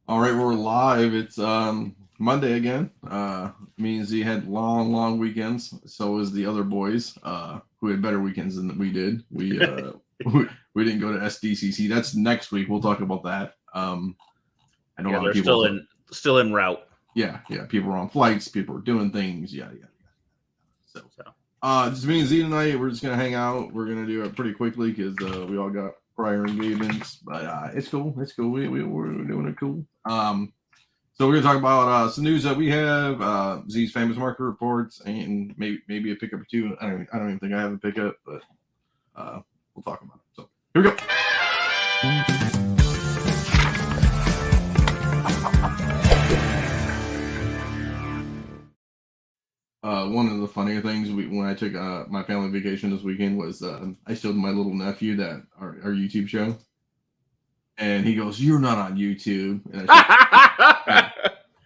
All right, we're live. It's Monday again. Me and Z had long weekends. So is the other boys, who had better weekends than we did. We didn't go to SDCC. That's next week. We'll talk about that. I know a lot of people still en route. Yeah. People are on flights. People are doing things. Yeah. So, just me and Z tonight. We're just gonna hang out. We're gonna do it pretty quickly because we all got prior engagements, but it's cool. We're doing it cool. So we're gonna talk about some news that we have, Z's famous market reports, and maybe a pickup or two. I don't even think I have a pickup, but we'll talk about it. So here we go. One of the funnier things when I took my family vacation this weekend was I showed my little nephew that our YouTube show, and he goes, "You're not on YouTube." And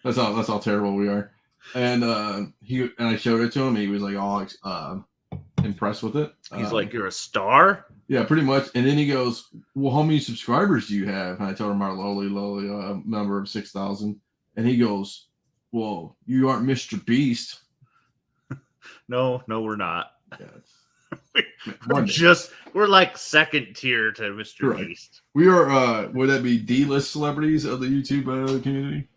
that's how terrible we are. And I showed it to him, and he was like all impressed with it. He's like, "You're a star." Yeah, pretty much. And then he goes, "Well, how many subscribers do you have?" And I told him our lowly number of 6,000. And he goes, "Well, you aren't Mr. Beast." No, we're not. Yeah, we're like second tier to Mr. Right. Beast. We are. Would that be D-list celebrities of the YouTube community?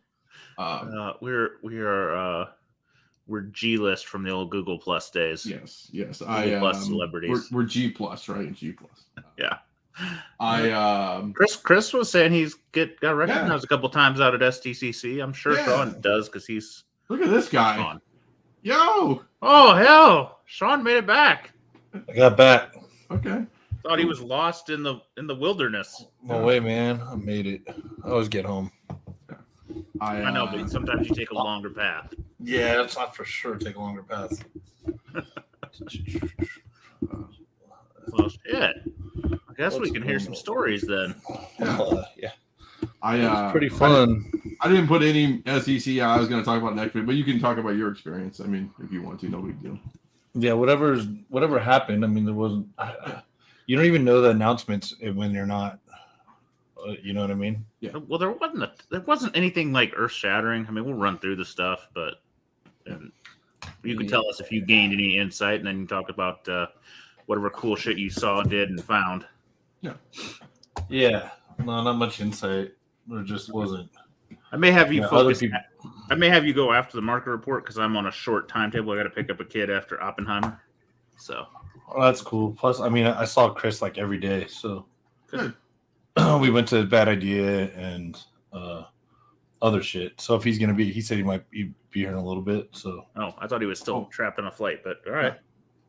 We're G-list from the old Google Plus days. Yes. Google Plus celebrities. We're G Plus, right? G Plus. Yeah. Chris was saying he's got recognized a couple times out at SDCC. I'm sure Sean does because he's. Look at this guy. Sean. Yo! Oh hell! Sean made it back. I got back. Okay. Thought he was lost in the wilderness. No way, man! I made it. I always get home. I know, but sometimes you take a longer path. Yeah, that's not for sure. Take a longer path. Well, shit. I guess we can hear some stories then. Yeah. It was pretty fun. I didn't put any SEC. I was going to talk about next week, but you can talk about your experience. I mean, if you want to, no big deal. Yeah, whatever happened. I mean, there wasn't. You don't even know the announcements when they're not. You know what I mean? Yeah. Well, there wasn't anything like earth shattering. I mean, we'll run through the stuff, but you can tell us if you gained any insight, and then you talk about whatever cool shit you saw, did, and found. Yeah. Yeah. No, not much insight. There just wasn't. I may have you focus. I may have you go after the market report because I'm on a short timetable. I got to pick up a kid after Oppenheimer. So. Oh, that's cool. Plus, I mean, I saw Chris like every day, so we went to Bad Idea and other shit. So if he's gonna be, he said he might be here in a little bit. So. Oh, I thought he was still trapped on a flight, but all right.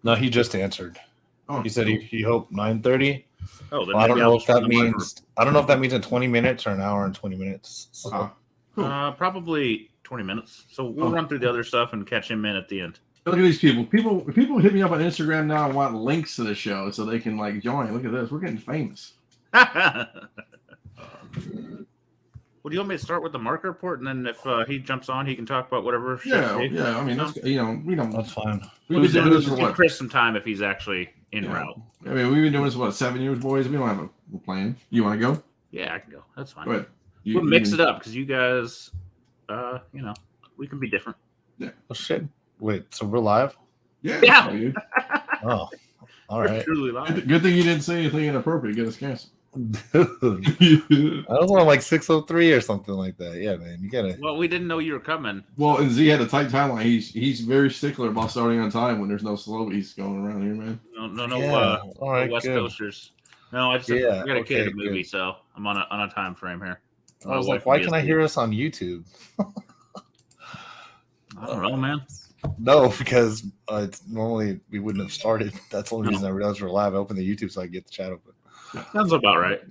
No, he just answered. Oh, he said he hoped 9:30. Oh, then I don't know if that means. I don't know if that means in 20 minutes or an hour and 20 minutes. So. Probably 20 minutes. So we'll run through the other stuff and catch him in at the end. Look at these people. People hit me up on Instagram now and want links to the show so they can like join. Look at this. We're getting famous. Well, do you want me to start with the market report, and then if he jumps on, he can talk about whatever? Yeah. I mean, that's, we don't. That's fine. We've been doing this for give Chris some time if he's actually en route. I mean, we've been doing this for 7 years, boys. We don't have a plan. You want to go? Yeah, I can go. That's fine. Go ahead. We'll mix it up because you guys, we can be different. Yeah. Oh shit! Wait, so we're live? Yeah. Oh, all right. Truly live. Good thing you didn't say anything inappropriate. Get us canceled. I was on like 6:03 or something like that. Yeah, man, you gotta. Well, we didn't know you were coming. Well, and Z had a tight timeline. He's very stickler about starting on time when there's no slowies going around here, man. No. Yeah. All right, West good. Coasters. No, I got a kid at a movie, so I'm on a time frame here. I was like, why can I hear us on YouTube? I don't know, man. No, because it's normally we wouldn't have started. That's the only reason I realized we're live. I opened the YouTube so I can get the chat open. Sounds about right.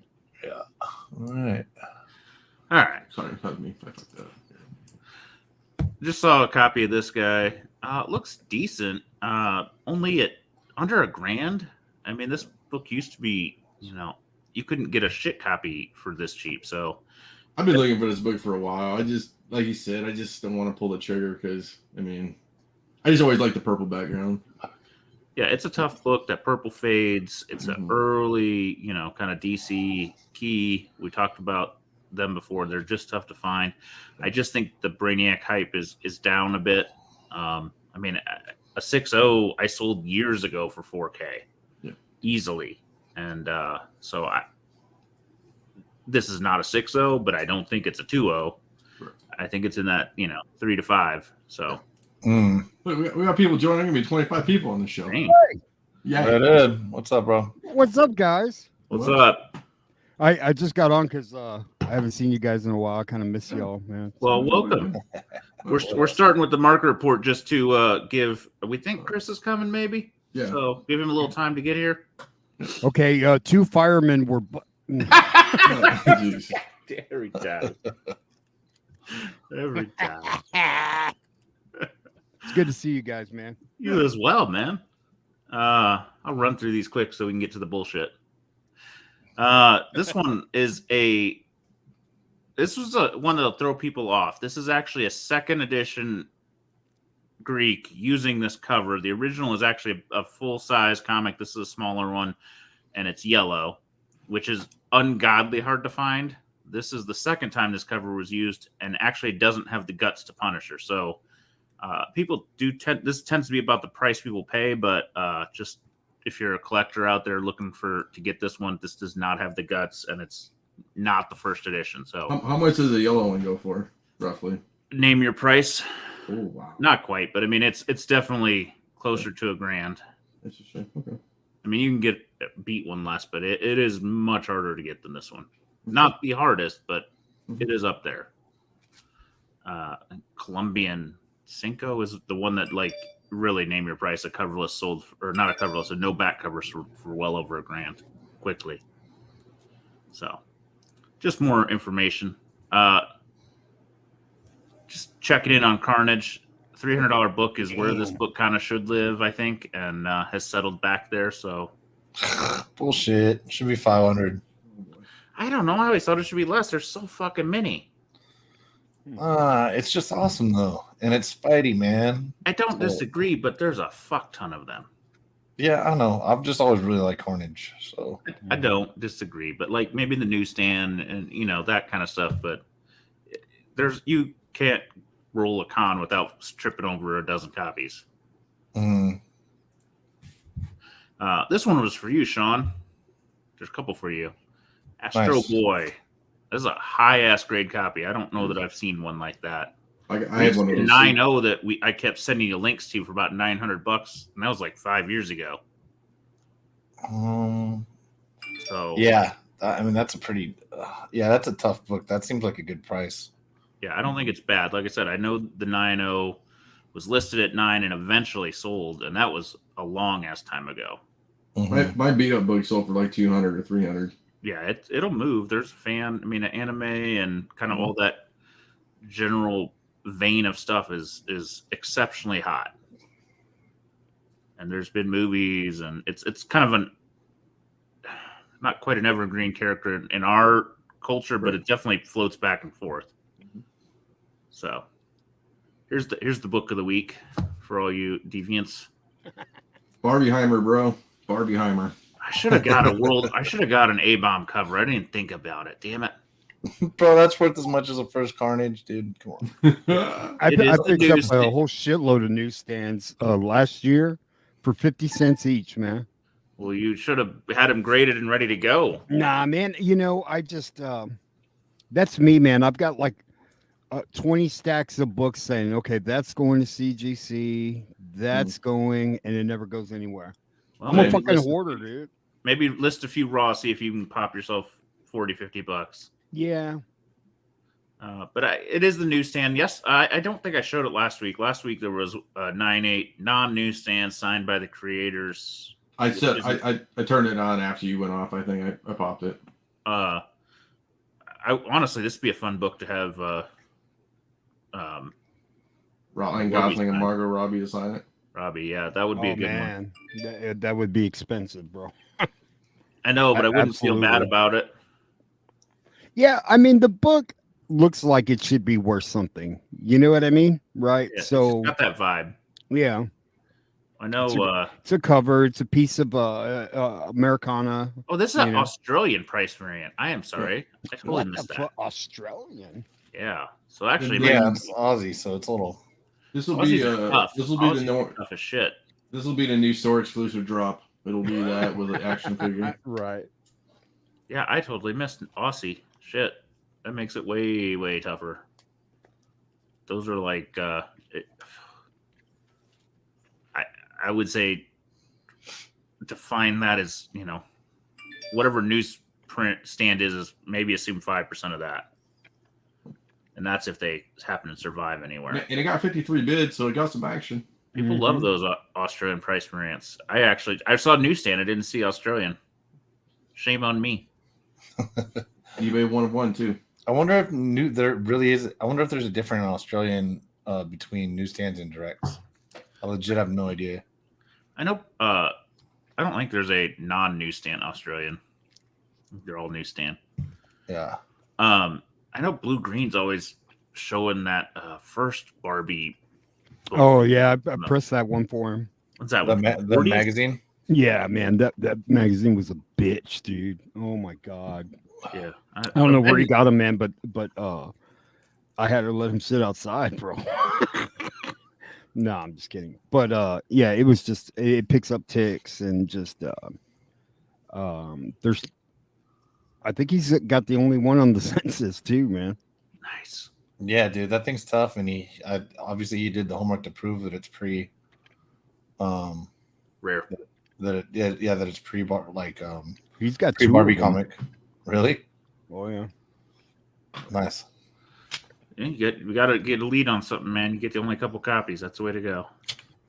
Yeah. All right. Sorry, that me. Just saw a copy of this guy. Looks decent. Only at under $1,000. I mean, this book used to be, you couldn't get a shit copy for this cheap. So I've been looking for this book for a while. I just, like you said, I just don't want to pull the trigger because, I mean, I just always like the purple background. Yeah, it's a tough book. That purple fades. It's an early, kind of DC key. We talked about them before. They're just tough to find. I just think the Brainiac hype is down a bit. I mean, a 6.0 I sold years ago for 4K easily. And so this is not a 6.0, but I don't think it's a 2.0. Right. I think it's in that, 3 to 5. So we got people joining. Gonna be 25 people on the show. Dang. Yeah. Right in. What's up, bro? What's up, guys? What's up? I just got on because I haven't seen you guys in a while. I kind of miss y'all, man. Well, welcome. We're starting with the market report just to give. We think Chris is coming, maybe. Yeah. So give him a little time to get here. Okay. 2 firemen were. Every time. Every time. It's good to see you guys, man. You as well, man. I'll run through these quick so we can get to the bullshit. This one is one that'll throw people off. This is actually a 2nd edition Greek using this cover. The original is actually a full-size comic. This is a smaller one, and it's yellow, which is ungodly hard to find. This is the 2nd time this cover was used, and actually doesn't have the guts to Punisher. So people this tends to be about the price people pay, but just if you're a collector out there looking to get this one, this does not have the guts, and it's not the 1st edition. So how much does the yellow one go for, roughly? Name your price. Oh wow. Not quite, but I mean it's definitely closer to $1,000. Interesting. Okay. I mean you can get beat one less, but it is much harder to get than this one. Not the hardest, but it is up there. Colombian Cinco is the one that really name your price. A coverless sold, or not a coverless, a no back covers for well over $1,000 quickly. So just more information. Just checking in on Carnage. $300 book is where this book kind of should live, I think, and has settled back there. So Bullshit. Should be 500. I don't know. I always thought it should be less. There's so fucking many. It's just awesome though, and it's Spidey, man. I don't disagree, but there's a fuck ton of them. Yeah, I know. I've just always really liked Carnage, so I don't disagree, but maybe the newsstand and that kind of stuff. But you can't roll a con without tripping over a dozen copies. This one was for you, Sean. There's a couple for you. Astro Nice. Boy. This is a high-ass grade copy. I don't know that I've seen one like that. I had one of those. 9.0 that I kept sending you links to for about $900, and that was 5 years ago. So yeah, I mean that's a pretty, that's a tough book. That seems like a good price. yeah, I don't think it's bad. Like I said, I know the 9.0 was listed at 9 and eventually sold, and that was a long-ass time ago. My beat up book sold for 200 or 300. Yeah, it'll move. There's anime and kind of all that general vein of stuff is exceptionally hot. And there's been movies, and it's kind of not quite an evergreen character in our culture, but it definitely floats back and forth. So here's the book of the week for all you deviants. Barbieheimer, bro. Barbieheimer. I should have got an A-bomb cover. I didn't think about it. Damn it. Bro, that's worth as much as a first Carnage, dude. Come on. I picked up a newsstand. whole shitload of newsstands last year for 50 cents each, man. Well, you should have had them graded and ready to go. Nah, man. I just that's me, man. I've got 20 stacks of books saying, okay, that's going to CGC, that's going, and it never goes anywhere. Well, I'm a fucking hoarder, dude. Maybe list a few raw, see if you can pop yourself $40-$50. Yeah. But it is the newsstand. Yes, I don't think I showed it last week. Last week there was a 9.8 non-newsstand signed by the creators. I turned it on after you went off. I think I popped it. Honestly, this would be a fun book to have. Ryan Gosling and Margot Robbie to sign it. Robbie, yeah, that would be a good one. That would be expensive, bro. I know, but I wouldn't feel bad about it. Yeah, I mean the book looks like it should be worth something. You know what I mean, right? Yeah, So it's got that vibe. Yeah. I know. It's a cover. It's a piece of Americana. Oh, this is an Australian price variant. I am sorry. I totally What missed the that. fuck? Australian? Yeah. So actually, Yeah, it's Aussie, so it's a little. This will be tough. this will be Aussies the are tough as shit. this will be the new store exclusive drop. It'll be that with an action figure. Right. Yeah, I totally missed Aussie. Shit. That makes it way, way tougher. Those are like I would say define that as, whatever newsprint stand is maybe assume 5% of that. And that's if they happen to survive anywhere. And it got 53 bids, so it got some action. People love those Australian price variants. I saw newsstand. I didn't see Australian. Shame on me. eBay 1 of 1 too. I wonder if there really is. I wonder if there's a difference in Australian between newsstands and directs. I legit have no idea. I know. I don't think there's a non-newsstand Australian. They're all newsstand. Yeah. I know Blue Green's always showing that first Barbie. Oh yeah, I pressed that one for him. What's that? The one? magazine. Yeah, man, that magazine was a bitch, dude. Oh my god. Yeah. I don't know where he got him, man, but I had to let him sit outside, bro. No, I'm just kidding. But yeah, it was just it picks up ticks and just there's I think he's got the only one on the census too, man. Nice. Yeah, dude, that thing's tough, and obviously he did the homework to prove that it's pre Rare. that it's pre-bar He's got pre two Barbie of them. comic. Really? Oh yeah. Nice. Yeah, we got to get a lead on something, man. You get the only couple copies. That's the way to go.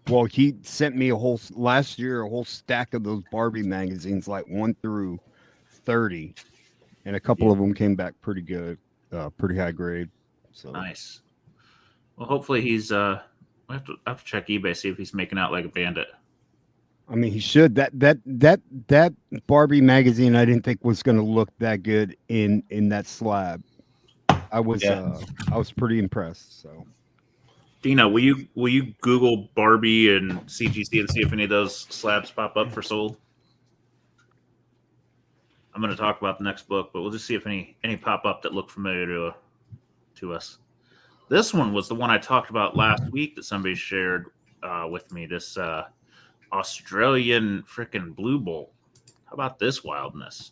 Well, he sent me last year a whole stack of those Barbie magazines, like 1 through 30, and a couple of them came back pretty good, pretty high grade. So Nice. Well, hopefully he's. I have to check eBay, see if he's making out like a bandit. I mean, he should. That Barbie magazine, I didn't think was going to look that good in that slab. I was pretty impressed. So, Dina, will you Google Barbie and CGC and see if any of those slabs pop up for sold? I'm going to talk about the next book, but we'll just see if any pop up that look familiar to us. This one was the one I talked about last week that somebody shared with me. This Australian frickin' Blue Bowl. How about this wildness?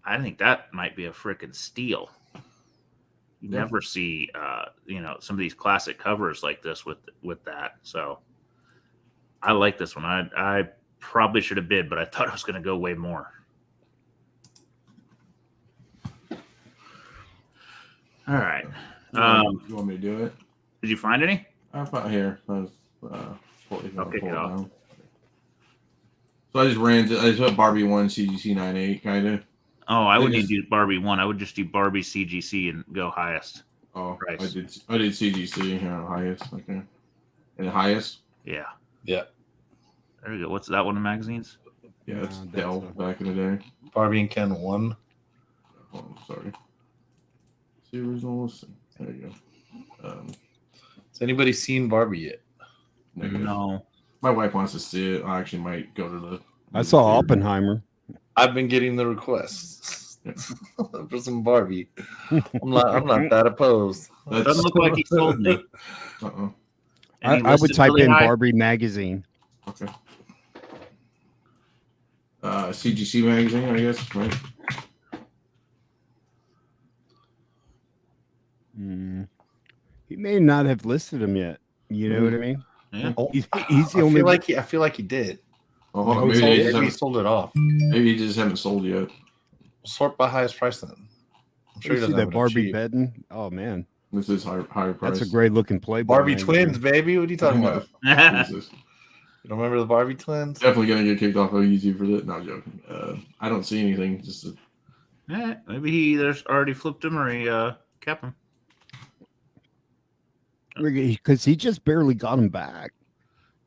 I think that might be a frickin' steal. You never see, some of these classic covers like this with that. So I like this one. I probably should have bid, but I thought it was going to go way more. All right. You want me to do it? Did you find any? I'm not here. Okay, down. So I just put Barbie 1, CGC 9.8 kind of. Oh, I wouldn't do Barbie 1. I would just do Barbie CGC and go highest. Oh, price. I did CGC, highest. Okay. And the highest? Yeah. Yeah. There you go. What's that one in magazines? Yeah, it's Dell back in the day. Barbie and Ken 1. Oh, sorry. See original listing. There you go. Has anybody seen Barbie yet? No. My wife wants to see it. I actually might go to the. I saw Oppenheimer. I've been getting the requests for some Barbie. I'm not that opposed. It doesn't look like he sold me. I would type in Barbie magazine. Okay. CGC magazine, I guess, right? He may not have listed him yet. You know what I mean? Yeah. He's the only. I feel like he did. Oh, hold on. Maybe he sold it off. Maybe he just haven't sold yet. Sort by highest price then. I'm sure he see doesn't that have Barbie cheap. bedding. Oh man, This is higher price. that's a great looking Playboy. Barbie magazine. twins, baby. What are you talking about? Jesus. You don't remember the Barbie twins? Definitely gonna get kicked off of easy for that. No, I'm joking. I don't see anything. Just Maybe he there's already flipped him or he kept him. Because he just barely got him back,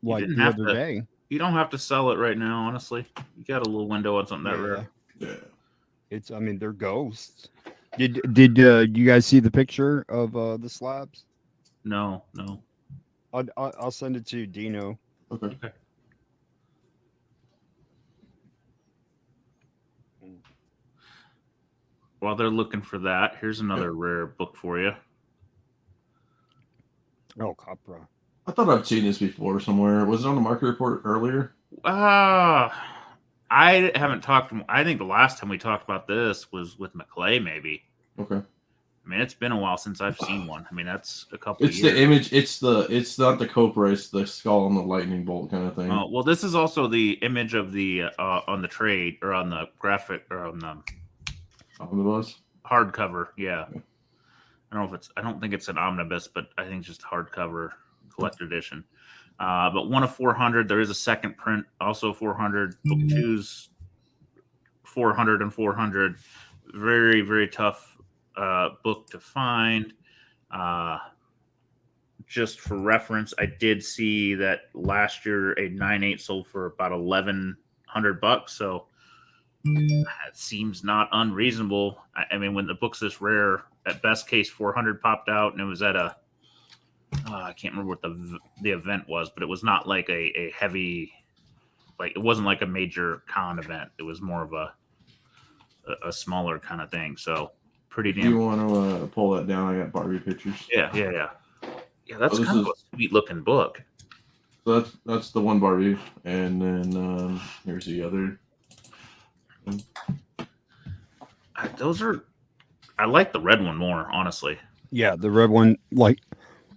like didn't the have other to. day. You don't have to sell it right now, honestly. You got a little window on something that rare. yeah. I mean, they're ghosts. Did you guys see the picture of the slabs? No. I'll send it to you, Dino. Okay. While they're looking for that, here's another rare book for you. Oh, Capra. I thought I've seen this before somewhere. Was it on the market report earlier? I haven't talked. I think the last time we talked about this was with McClay, maybe. Okay. I mean, it's been a while since I've seen one. I mean, that's a couple. It's of years. the image. It's not the Cobra. It's the skull and the lightning bolt kind of thing. Oh well, this is also the image of the on the trade or on the graphic or on the Omnibus hardcover. Yeah, I don't think it's an omnibus, but I think it's just hardcover collector edition. But one of 400. There is a second print, also 400. Book 2's 400 and 400. Very, very tough book to find. Just for reference, I did see that last year a 9/8 sold for about $1,100. So that seems not unreasonable. I mean, when the book's this rare, at best case 400 popped out, and it was at a I can't remember what the event was, but it was not like a heavy, like it wasn't like a major con event. It was more of a smaller kind of thing. So pretty damn. Do you want to pull that down? I got Barbie pictures. Yeah. That's kind of a sweet looking book. So that's the one Barbie, and then here's the other. I like the red one more, honestly. Yeah, the red one, like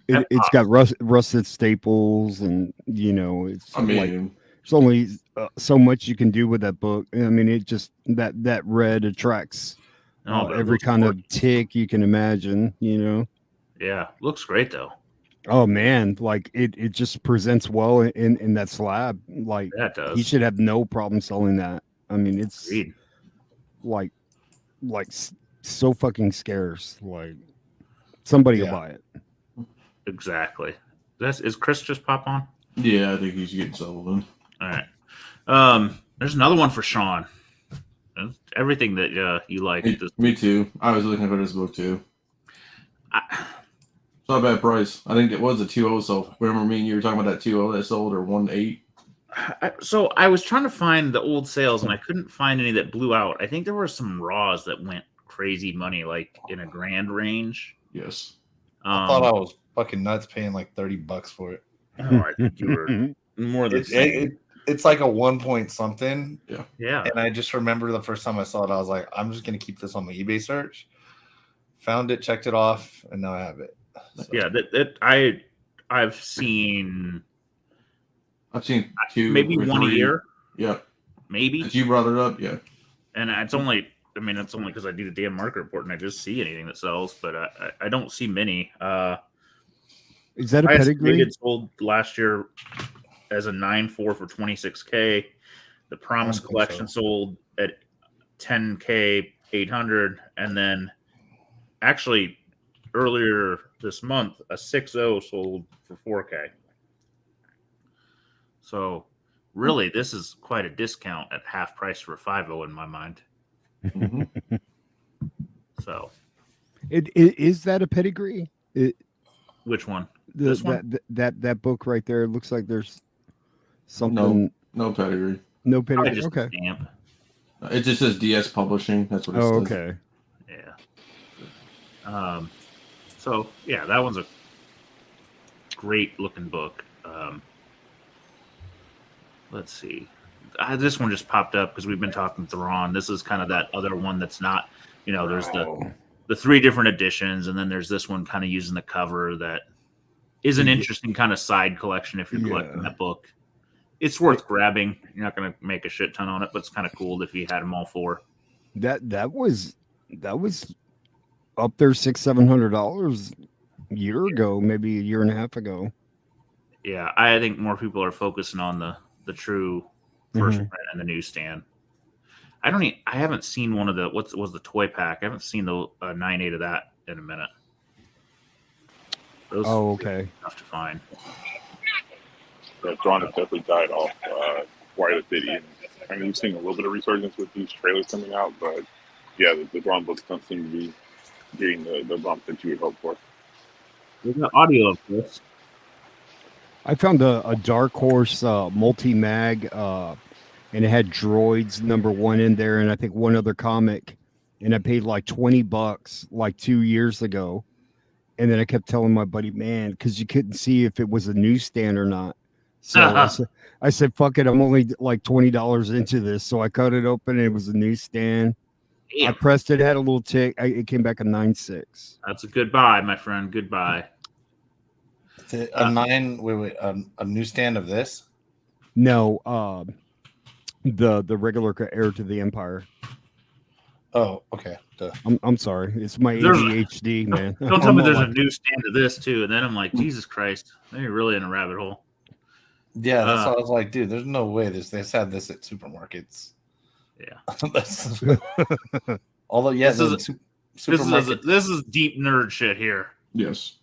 it's got rusted staples, and it's I mean, like there's only so much you can do with that book. I mean, it just that red attracts every kind of tick you can imagine. Yeah, looks great though. Oh man, like it just presents well in that slab. Like that does. He should have no problem selling that. I mean, it's Agreed. like so fucking scarce. Like somebody will buy it. Exactly. Is Chris just pop on? Yeah, I think he's getting settled in. All right. There's another one for Sean. Everything that you like. Me too. I was looking for this book too. It's not a bad price. I think it was a 2.0. So remember me and you were talking about that 2.0 that sold, or 1.8. So I was trying to find the old sales and I couldn't find any that blew out. I think there were some raws that went crazy money, like in a grand range. Yes. I thought I was fucking nuts paying like $30 for it. Oh, I think you were more than it's like a 1 point something. Yeah. And I just remember the first time I saw it, I was like, I'm just gonna keep this on my eBay search. Found it, checked it off, and now I have it. So. Yeah, I've seen two, maybe one 3. a year. Yeah, maybe. Since you brought it up, yeah. And it's only because I do the damn market report and I just see anything that sells, but I don't see many. Is that a pedigree? It sold last year as a 9.4 for $26K. The Promise Collection sold at $10K 800, and then actually earlier this month a 6.0 sold for $4K. So really, this is quite a discount at half price for a 5.0 in my mind. Mm-hmm. So, is that a pedigree? Which one? This one? That book right there. It looks like there's something. No pedigree. No pedigree. Okay. Stamp. It just says DS Publishing. That's what it says. Okay. Yeah. So yeah, that one's a great looking book. Let's see. This one just popped up because we've been talking Thrawn. This is kind of that other one that's not, there's the 3 different editions, and then there's this one kind of using the cover that is an interesting kind of side collection if you're collecting that book. It's worth grabbing. You're not going to make a shit ton on it, but it's kind of cool if you had them all 4. That was up there $600-700 a year ago, maybe a year and a half ago. Yeah, I think more people are focusing on the true first print and the newsstand. I haven't seen one of the what was the toy pack. I haven't seen the 9.8 of that in a minute. Those okay. Tough to find. Yeah, Thrawn has definitely died off quite a bit. I mean, we've seen a little bit of resurgence with these trailers coming out, but yeah, the Thrawn books don't seem to be getting the bump that you would hope for. There's an audio of this. I found a Dark Horse multi mag, and it had Droids #1 in there, and I think one other comic, and I paid like $20 like 2 years ago, and then I kept telling my buddy, man, because you couldn't see if it was a newsstand or not. So I said, fuck it, I'm only like $20 into this, so I cut it open, and it was a newsstand. I Damn. pressed it, had a little tick, it came back a 9.6. That's a goodbye, my friend. Goodbye. A a newsstand of this. No, the regular Heir to the Empire. Oh, okay. Duh. I'm sorry. It's my There's- ADHD, man. Don't tell me I'm there's a like, newsstand to this too, and then I'm like, Jesus Christ, they're really in a rabbit hole. Yeah, that's why I was like, dude, there's no way they had this at supermarkets. Yeah. Although, yeah, This is deep nerd shit here. Yes.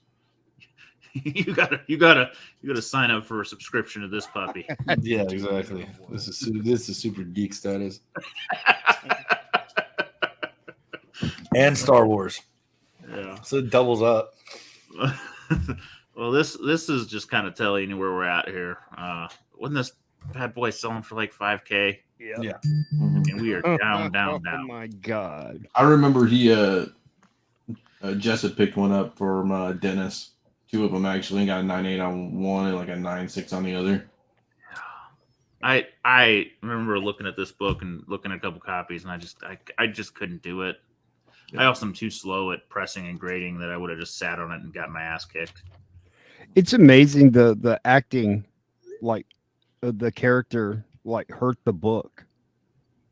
you gotta sign up for a subscription to this puppy. Yeah, exactly. This is super geek status. And Star Wars. Yeah. So it doubles up. Well, this is just kind of telling you where we're at here. Wasn't this bad boy selling for like $5K? Yeah. And we are down. Oh my god. I remember Jess had picked one up from Dennis. Two of them actually got a 9.8 on one and like a 9.6 on the other. I remember looking at this book and looking at a couple copies, and I just couldn't do it. Yeah. I also am too slow at pressing and grading that I would have just sat on it and got my ass kicked. It's amazing the acting, like the character, like hurt the book.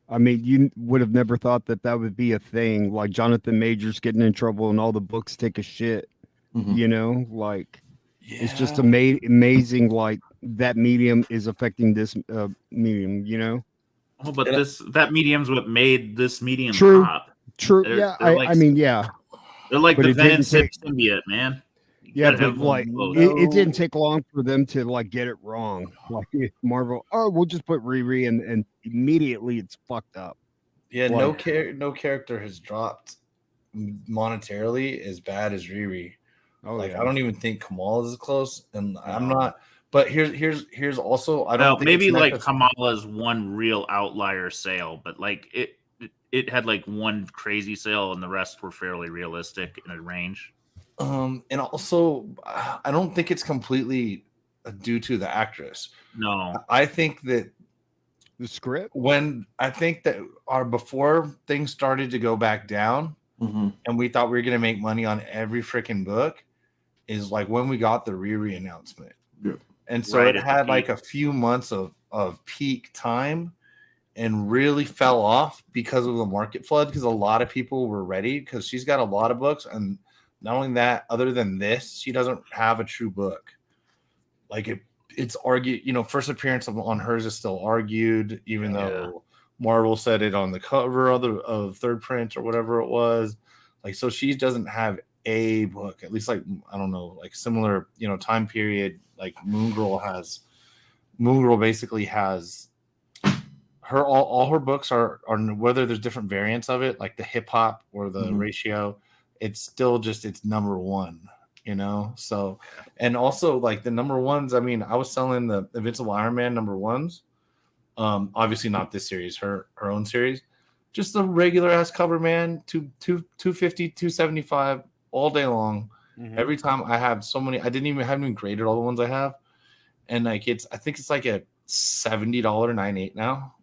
I mean, you would have never thought that would be a thing. Like Jonathan Majors getting in trouble and all the books take a shit. Mhm. You know, like it's just amazing. Like that medium is affecting this medium. You know. Oh, but that medium's what made this medium True. pop. True. They're- Yeah. they're like- I mean, yeah. They're like But the it Venom didn't take- symbiote, man. You Yeah, gotta have but like both. it didn't take long for them to like get it wrong. Like Marvel, oh, we'll just put Riri and immediately it's fucked up. Yeah, Like- no character has dropped monetarily as bad as Riri. Oh, Like yeah. I don't even think Kamal is close, and I'm not. But here's also I don't Well, think maybe it's like necessary- Kamala's one real outlier sale, but like it had like one crazy sale and the rest were fairly realistic in a range. And also I don't think it's completely due to the actress. No. I think that The script. before things started to go back down, Mhm. and we thought we were gonna make money on every freaking book, is like when we got the Riri announcement. Yeah. And so Right it at the had peak. like a few months of peak time and really fell off because of the market flood, because a lot of people were ready, because she's got a lot of books, and not only that, other than this, she doesn't have a true book. Like it's argued, first appearance on hers is still argued, even though Marvel said it on the cover of third print or whatever it was. Like, so she doesn't have a book, at least like, I don't know, like similar, time period. Like Moon Girl basically has her, all her books are whether there's different variants of it, like the hip hop or the ratio, it's still just, it's #1, so, and also like the #1s, I mean, I was selling the Invincible Iron Man #1s, obviously not this series, her own series, just the regular ass cover, man, 250, 275 all day long. Every time I have so many, I haven't even graded all the ones I have, and like I think it's like a $70 9.8 now,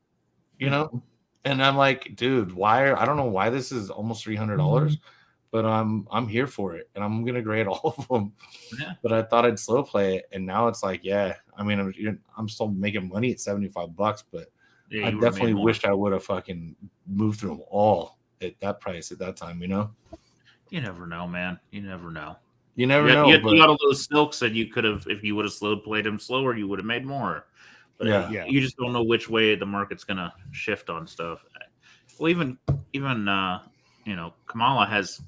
and I'm like, dude, I don't know why this is almost $300, but I'm here for it, and I'm gonna grade all of them. Yeah. But I thought I'd slow play it, and now it's like, yeah, I mean, I'm still making money at $75, but Yeah, I you would've definitely made more. wish I would have fucking moved through them all at that price at that time. You never know, man. You never know. You never You know. got but a little silks, and you could have, if you would have slow played him slower, you would have made more. But Yeah. you just don't know which way the market's gonna shift on stuff. Well, even Kamala has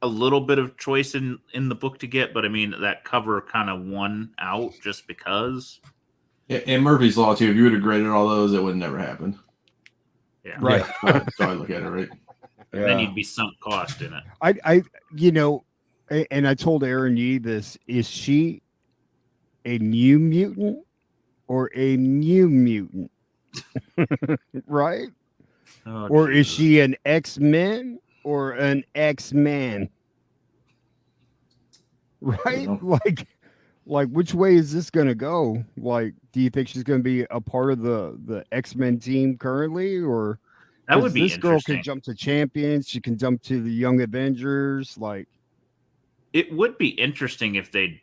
a little bit of choice in the book to get, but I mean that cover kind of won out just because. Yeah, and Murphy's Law too. If you would have graded all those, it would never happen. Yeah. Right. So I look at it, right? And then you'd be sunk cost in it. I and I told Aaron Yee this, is she a new mutant or a new mutant? Right? Oh, Or is Jesus. she an X-Men or an X-Man? Right? know. Like which way is this going to go? Like, do you think she's going to be a part of the X-Men team currently, or That would because be this girl can interesting. jump to Champions, she can jump to the Young Avengers. Like, It would be interesting if they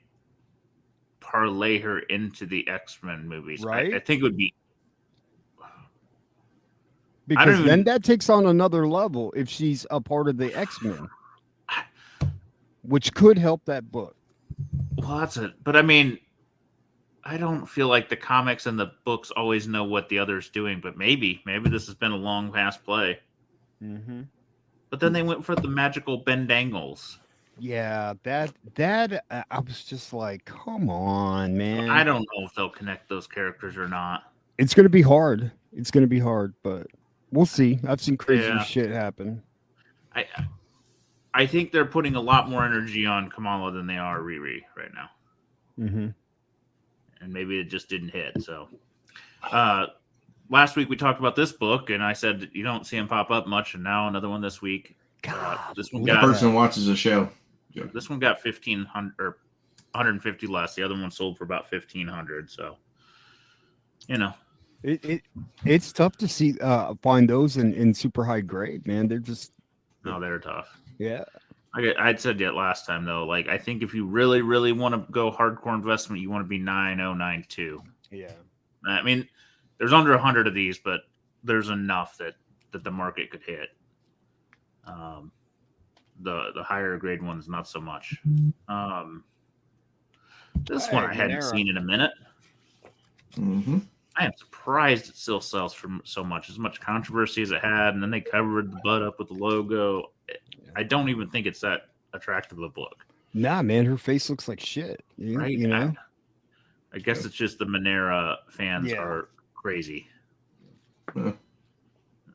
parlay her into the X-Men movies. Right? I think it would be. because even- then that takes on another level if she's a part of the X-Men, which could help that book. Well, that's it. But I mean, I don't feel like the comics and the books always know what the other's doing. But maybe this has been a long past play. Mm-hmm. But then they went for the magical Ben Dangles. Yeah, that I was just like, come on, man. I don't know if they'll connect those characters or not. It's gonna be hard. It's gonna be hard, but we'll see. I've seen crazy Yeah. shit happen. I think they're putting a lot more energy on Kamala than they are Riri right now. Mm-hmm. And maybe it just didn't hit. So last week we talked about this book, and I said you don't see him pop up much, and now another one this week. This one The got person watches the show. this one got 1,500 or 150 less. The other one sold for about 1,500. So It's tough to see find those in super high grade, man. They're just they're tough. yeah. I'd said that last time though. Like I think if you really, really want to go hardcore investment, you want to be 9092. Yeah. I mean, there's under 100 of these, but there's enough that the market could hit. The higher grade ones, not so much. This one I hadn't seen in a minute. Mm-hmm. I am surprised it still sells for so much. As much controversy as it had, and then they covered the butt up with the logo. I don't even think it's that attractive of a book. Nah, man, her face looks like shit. Right? You know? I guess it's just the Monera fans Yeah. are crazy. Yeah.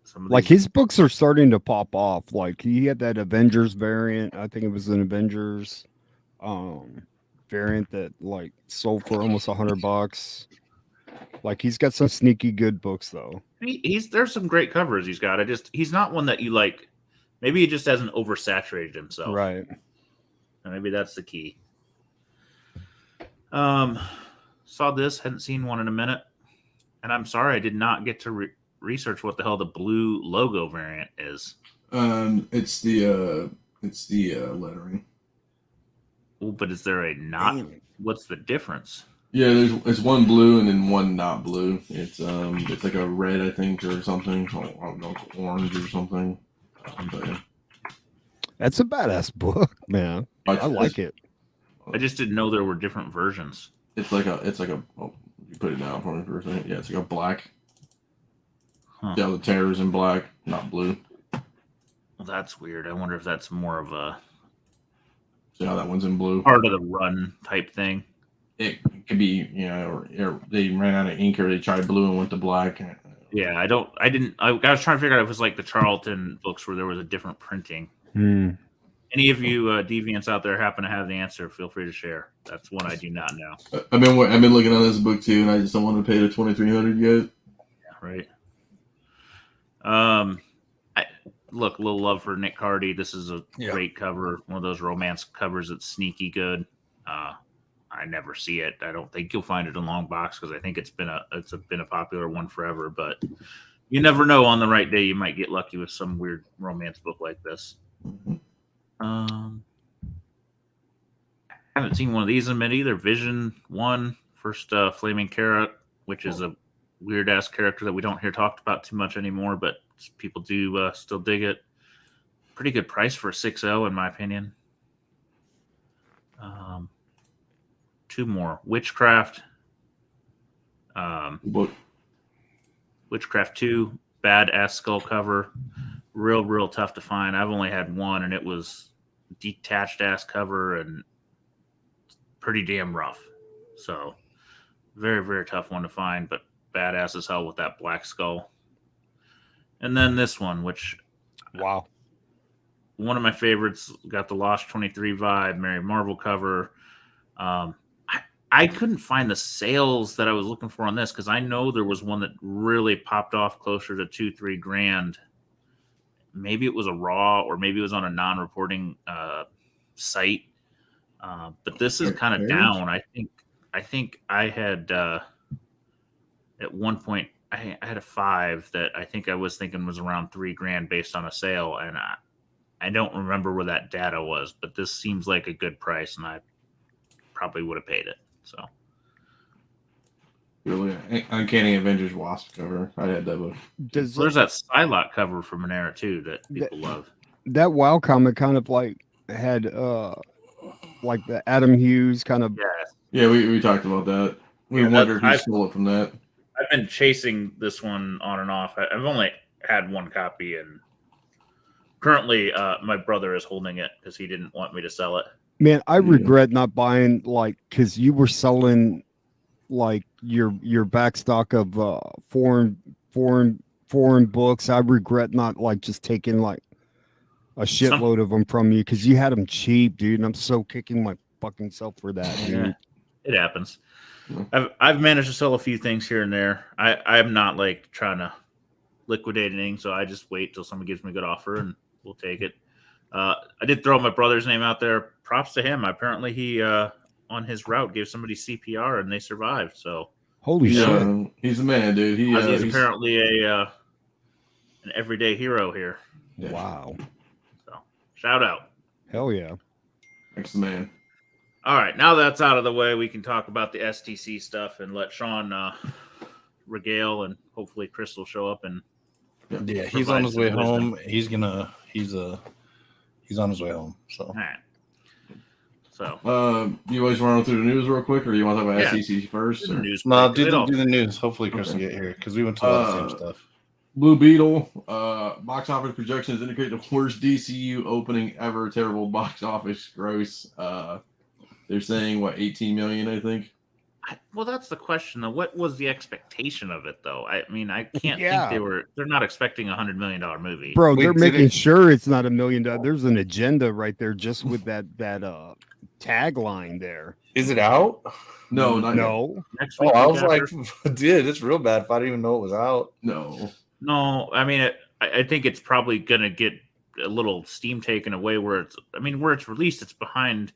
Some of Like these- his books are starting to pop off. Like he had that Avengers variant. I think it was an Avengers variant that like sold for almost $100. Like he's got some sneaky good books though. there's some great covers he's got. He's not one that you like. Maybe he just hasn't oversaturated himself. Right. And maybe that's the key. Saw this, hadn't seen one in a minute, and I'm sorry I did not get to research what the hell the blue logo variant is. It's the lettering. Ooh, but is there a not? Damn. What's the difference? Yeah, it's one blue and then one not blue. It's like a red, I think, or something. I don't know, orange or something. But yeah. That's a badass book, man. I like it. I just didn't know there were different versions. It's like a. Oh, you put it down for me for a second. Yeah, it's like a black. Huh. Yeah, the terror's in black, not blue. Well, that's weird. I wonder if that's more of a See how that one's in blue. part of the run type thing. It could be, or they ran out of ink, or they tried blue and went to black. Yeah, I was trying to figure out if it was like the Charlton books where there was a different printing. Any of you deviants out there happen to have the answer, feel free to share. That's one I do not know. I've been looking on this book too, and I just don't want to pay the $2,300 yet. Right. Look, a little love for Nick Cardy. This is a great cover. One of those romance covers that's sneaky good. I never see it. I don't think you'll find it in long box because I think it's been a popular one forever. But you never know. On the right day, you might get lucky with some weird romance book like this. I haven't seen one of these in a minute either. Vision 1, first Flaming Carrot, which is a weird ass character that we don't hear talked about too much anymore, but people do still dig it. Pretty good price for a 6.0 in my opinion. Two more. Witchcraft. Witchcraft 2, badass skull cover. Real tough to find. I've only had one, and it was detached ass cover and pretty damn rough. So very, very tough one to find, but badass as hell with that black skull. And then this one, which Wow. one of my favorites, got the Lost 23 vibe, Mary Marvel cover. I couldn't find the sales that I was looking for on this because I know there was one that really popped off closer to $2-3 grand. Maybe it was a raw, or maybe it was on a non-reporting site. But this is kind of down. I think I had at one point I had a 5 that I think I was thinking was around $3 grand based on a sale, and I don't remember where that data was, but this seems like a good price, and I probably would have paid it. So, Really, Uncanny Avengers Wasp cover. I had that book. there's that Psylocke cover from an era too that people love. That WoW comic kind of like had like the Adam Hughes kind of. Yeah, we talked about that. We wondered who stole it from that. I've been chasing this one on and off. I've only had one copy, and currently my brother is holding it because he didn't want me to sell it. Man, I regret not buying, like, because you were selling like your back stock of foreign books. I regret not like just taking like a shitload of them from you because you had them cheap, dude. And I'm so kicking my fucking self for that, dude. Yeah, it happens. I've managed to sell a few things here and there. I'm not like trying to liquidate anything, so I just wait till someone gives me a good offer and we'll take it. I did throw my brother's name out there. Props to him. Apparently he on his route gave somebody CPR and they survived. So holy shit, he's a man, dude. He's apparently an everyday hero here. Yeah. Wow. So shout out. Hell yeah. Thanks, man. All right, now that's out of the way, we can talk about the STC stuff and let Sean regale, and hopefully Chris will show up and he's on his way home. He's on his way home. So, all right. So, you guys want to run through the news real quick, or you want to talk about SDCC first? The news no, do the news. Hopefully, Chris will get here because we went to all the same stuff. Blue Beetle box office projections indicate the worst DCU opening ever. Terrible box office gross. They're saying 18 million, I think. Well, that's the question though. What was the expectation of it though? I mean, I can't think they're not expecting $100 million movie. Bro, they're making sure it's not $1 million. There's an agenda right there just with that tagline there. Is it out? No, no. Next week, I was like, dude, it's real bad if I didn't even know it was out. No. I mean, I think it's probably gonna get a little steam taken away where it's released, it's behind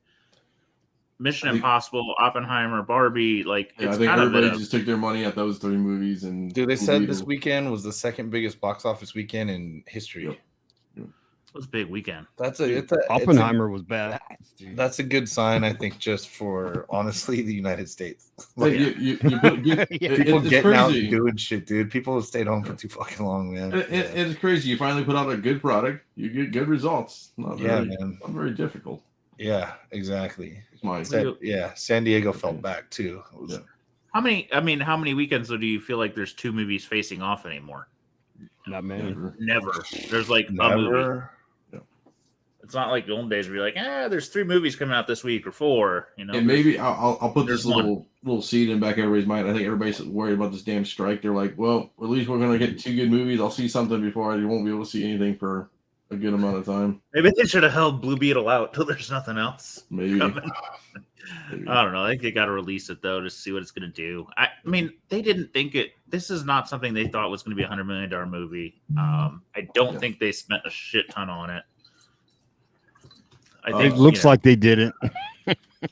Mission Impossible, Oppenheimer, Barbie. Like, I think everybody just took their money at those 3 movies. And dude, they said this weekend was the second biggest box office weekend in history. Yep. It was a big weekend. Oppenheimer was bad. That's a good sign, I think, just for honestly the United States. Like, people getting out and doing shit, dude. People have stayed home for too fucking long, man. It's crazy. You finally put out a good product, you get good results. Not very difficult. Yeah, exactly. San Diego felt back too. How many weekends do you feel like there's 2 movies facing off anymore? Not many. Never. There's like a movie. It's not like the old days where you're like, there's 3 movies coming out this week or 4. You know. And maybe I'll put this little seed in back everybody's mind. I think everybody's worried about this damn strike. They're like, well, at least we're gonna get 2 good movies. I'll see something before I won't be able to see anything for a good amount of time. Maybe they should have held Blue Beetle out till there's nothing else. Maybe. I don't know. I think they got to release it though to see what it's going to do. I mean, they didn't think it. This is not something they thought was going to be $100 million movie. I don't think they spent a shit ton on it. I think it looks like they didn't.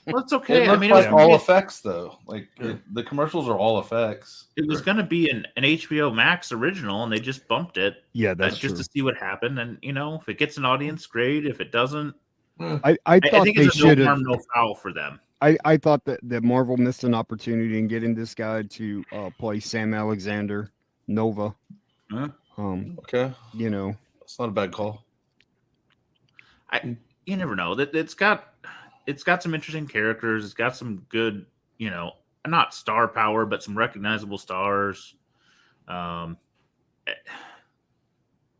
Well, it's okay. It it was was all effects though. Like the commercials are all effects. It was going to be an HBO Max original, and they just bumped it. Yeah, that's just true. to see what happened. And if it gets an audience, great. If it doesn't, I think it's a no harm, no foul for them. I thought that Marvel missed an opportunity in getting this guy to play Sam Alexander, Nova. Okay, it's not a bad call. You never know. That it's got some interesting characters. It's got some good, not star power, but some recognizable stars.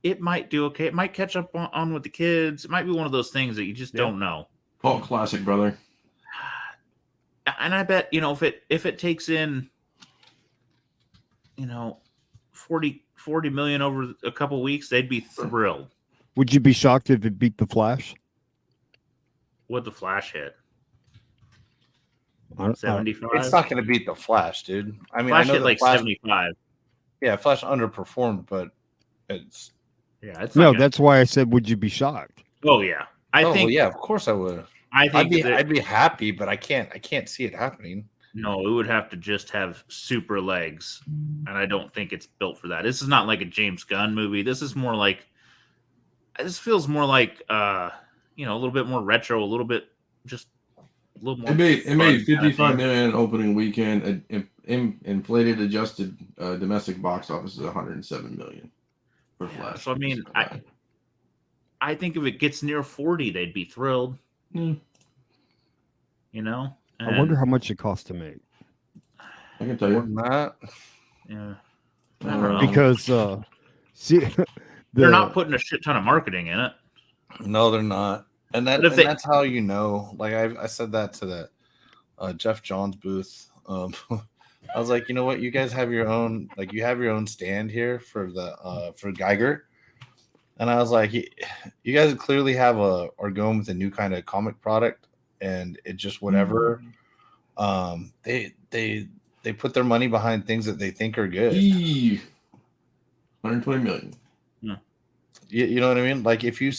It might do okay. It might catch up on with the kids. It might be one of those things that you just don't know. Cult classic, brother. And I bet if it takes in 40 million over a couple weeks, they'd be thrilled. Would you be shocked if it beat The Flash? Would The Flash hit? I- 75. It's not going to beat the Flash, dude. I mean, Flash I know hit that like Flash, 75. yeah, Flash underperformed, but it's. Yeah, it's no, not gonna, that's why I said, would you be shocked? oh yeah. I Oh, think well, yeah, of course I would. I think I'd be happy, but I can't see it happening. no, it would have to just have super legs, and I don't think it's built for that. This is not like a James Gunn movie. This is more like this feels more like a little bit more retro, a little bit just a little more. It made fun kinda 55 thing. million opening weekend. Inflated adjusted domestic box office is 107 million for Yeah, Flash. so I mean, I think if it gets near 40, they'd be thrilled. Hmm. You know, I wonder how much it costs to make. I can tell More you. than that, Yeah, Because see, they're not putting a shit ton of marketing in it. no, they're not, and But if that's how you know. Like I said that to that Jeff Johns booth. I was like, you know what, you guys have your own, like you have your own stand here for the for Geiger, and I was like, you guys clearly are going with a new kind of comic product, and it just whatever. They put their money behind things that they think are good. 120 million. You know what I mean? Like if you're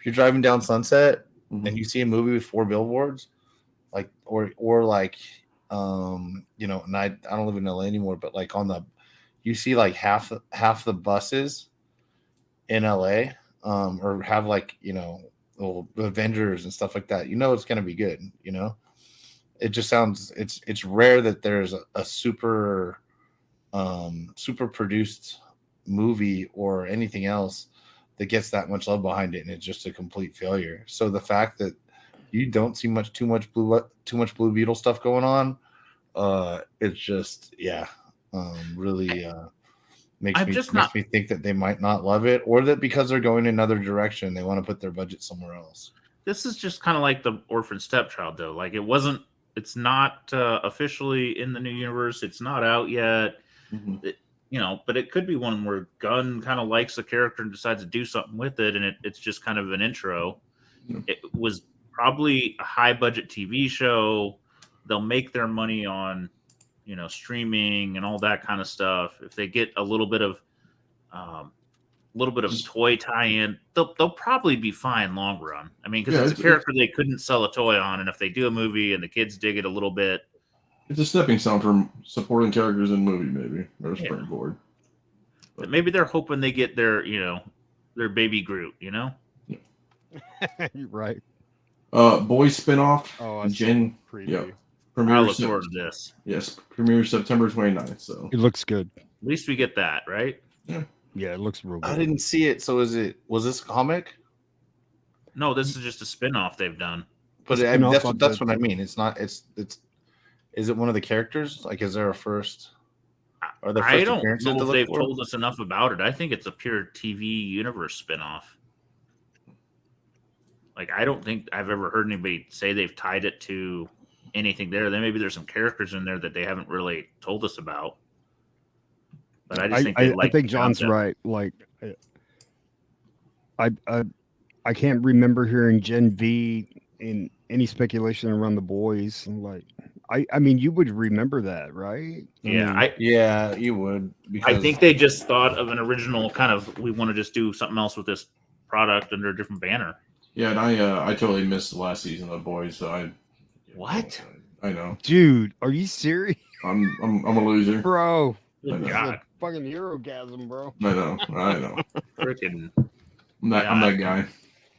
driving down Sunset and you see a movie with 4 billboards, like or like and I don't live in LA anymore, but like you see like half the buses in LA or have like little Avengers and stuff like that. It's gonna be good. It just sounds it's rare that there's a super produced movie or anything else that gets that much love behind it and it's just a complete failure. So the fact that you don't see too much Blue Beetle stuff going on, it's just really makes me think that they might not love it, or that because they're going another direction they want to put their budget somewhere else. This is just kind of like the Orphan Stepchild, though. Like it's not officially in the new universe. It's not out yet. But it could be one where Gunn kind of likes the character and decides to do something with it, and it's just kind of an intro. It was probably a high budget TV show. They'll make their money on, streaming and all that kind of stuff. If they get a little bit of toy tie-in, they'll probably be fine long run. I mean, because it's a character they couldn't sell a toy on, and if they do a movie and the kids dig it a little bit, it's a stepping stone from supporting characters in a movie, maybe, or a springboard. But maybe they're hoping they get their baby Groot, Right. Boys spinoff. Oh, Jen. Yeah. I look forward to this. Yes, premiere September 29th. So it looks good. At least we get that, right? Yeah, it looks real good. I didn't see it. So was this a comic? No, this is just a spin-off they've done. But that's what I mean. It's not. Is it one of the characters? Like, is there a first? Or the first I don't know if they've told us enough about it. I think it's a pure TV universe spin-off. Like, I don't think I've ever heard anybody say they've tied it to anything there. Then maybe there's some characters in there that they haven't really told us about. But I just think I think John's right. Like, I can't remember hearing Gen V in any speculation around the boys. Like, I mean, you would remember that, right? Yeah, you would. I think they just thought of an original kind of. We want to just do something else with this product under a different banner. Yeah, and I totally missed the last season of Boys. So What? I know, dude. Are you serious? I'm a loser, bro. Good God, fucking Eurogasm, bro. I know. Freaking. I'm that guy.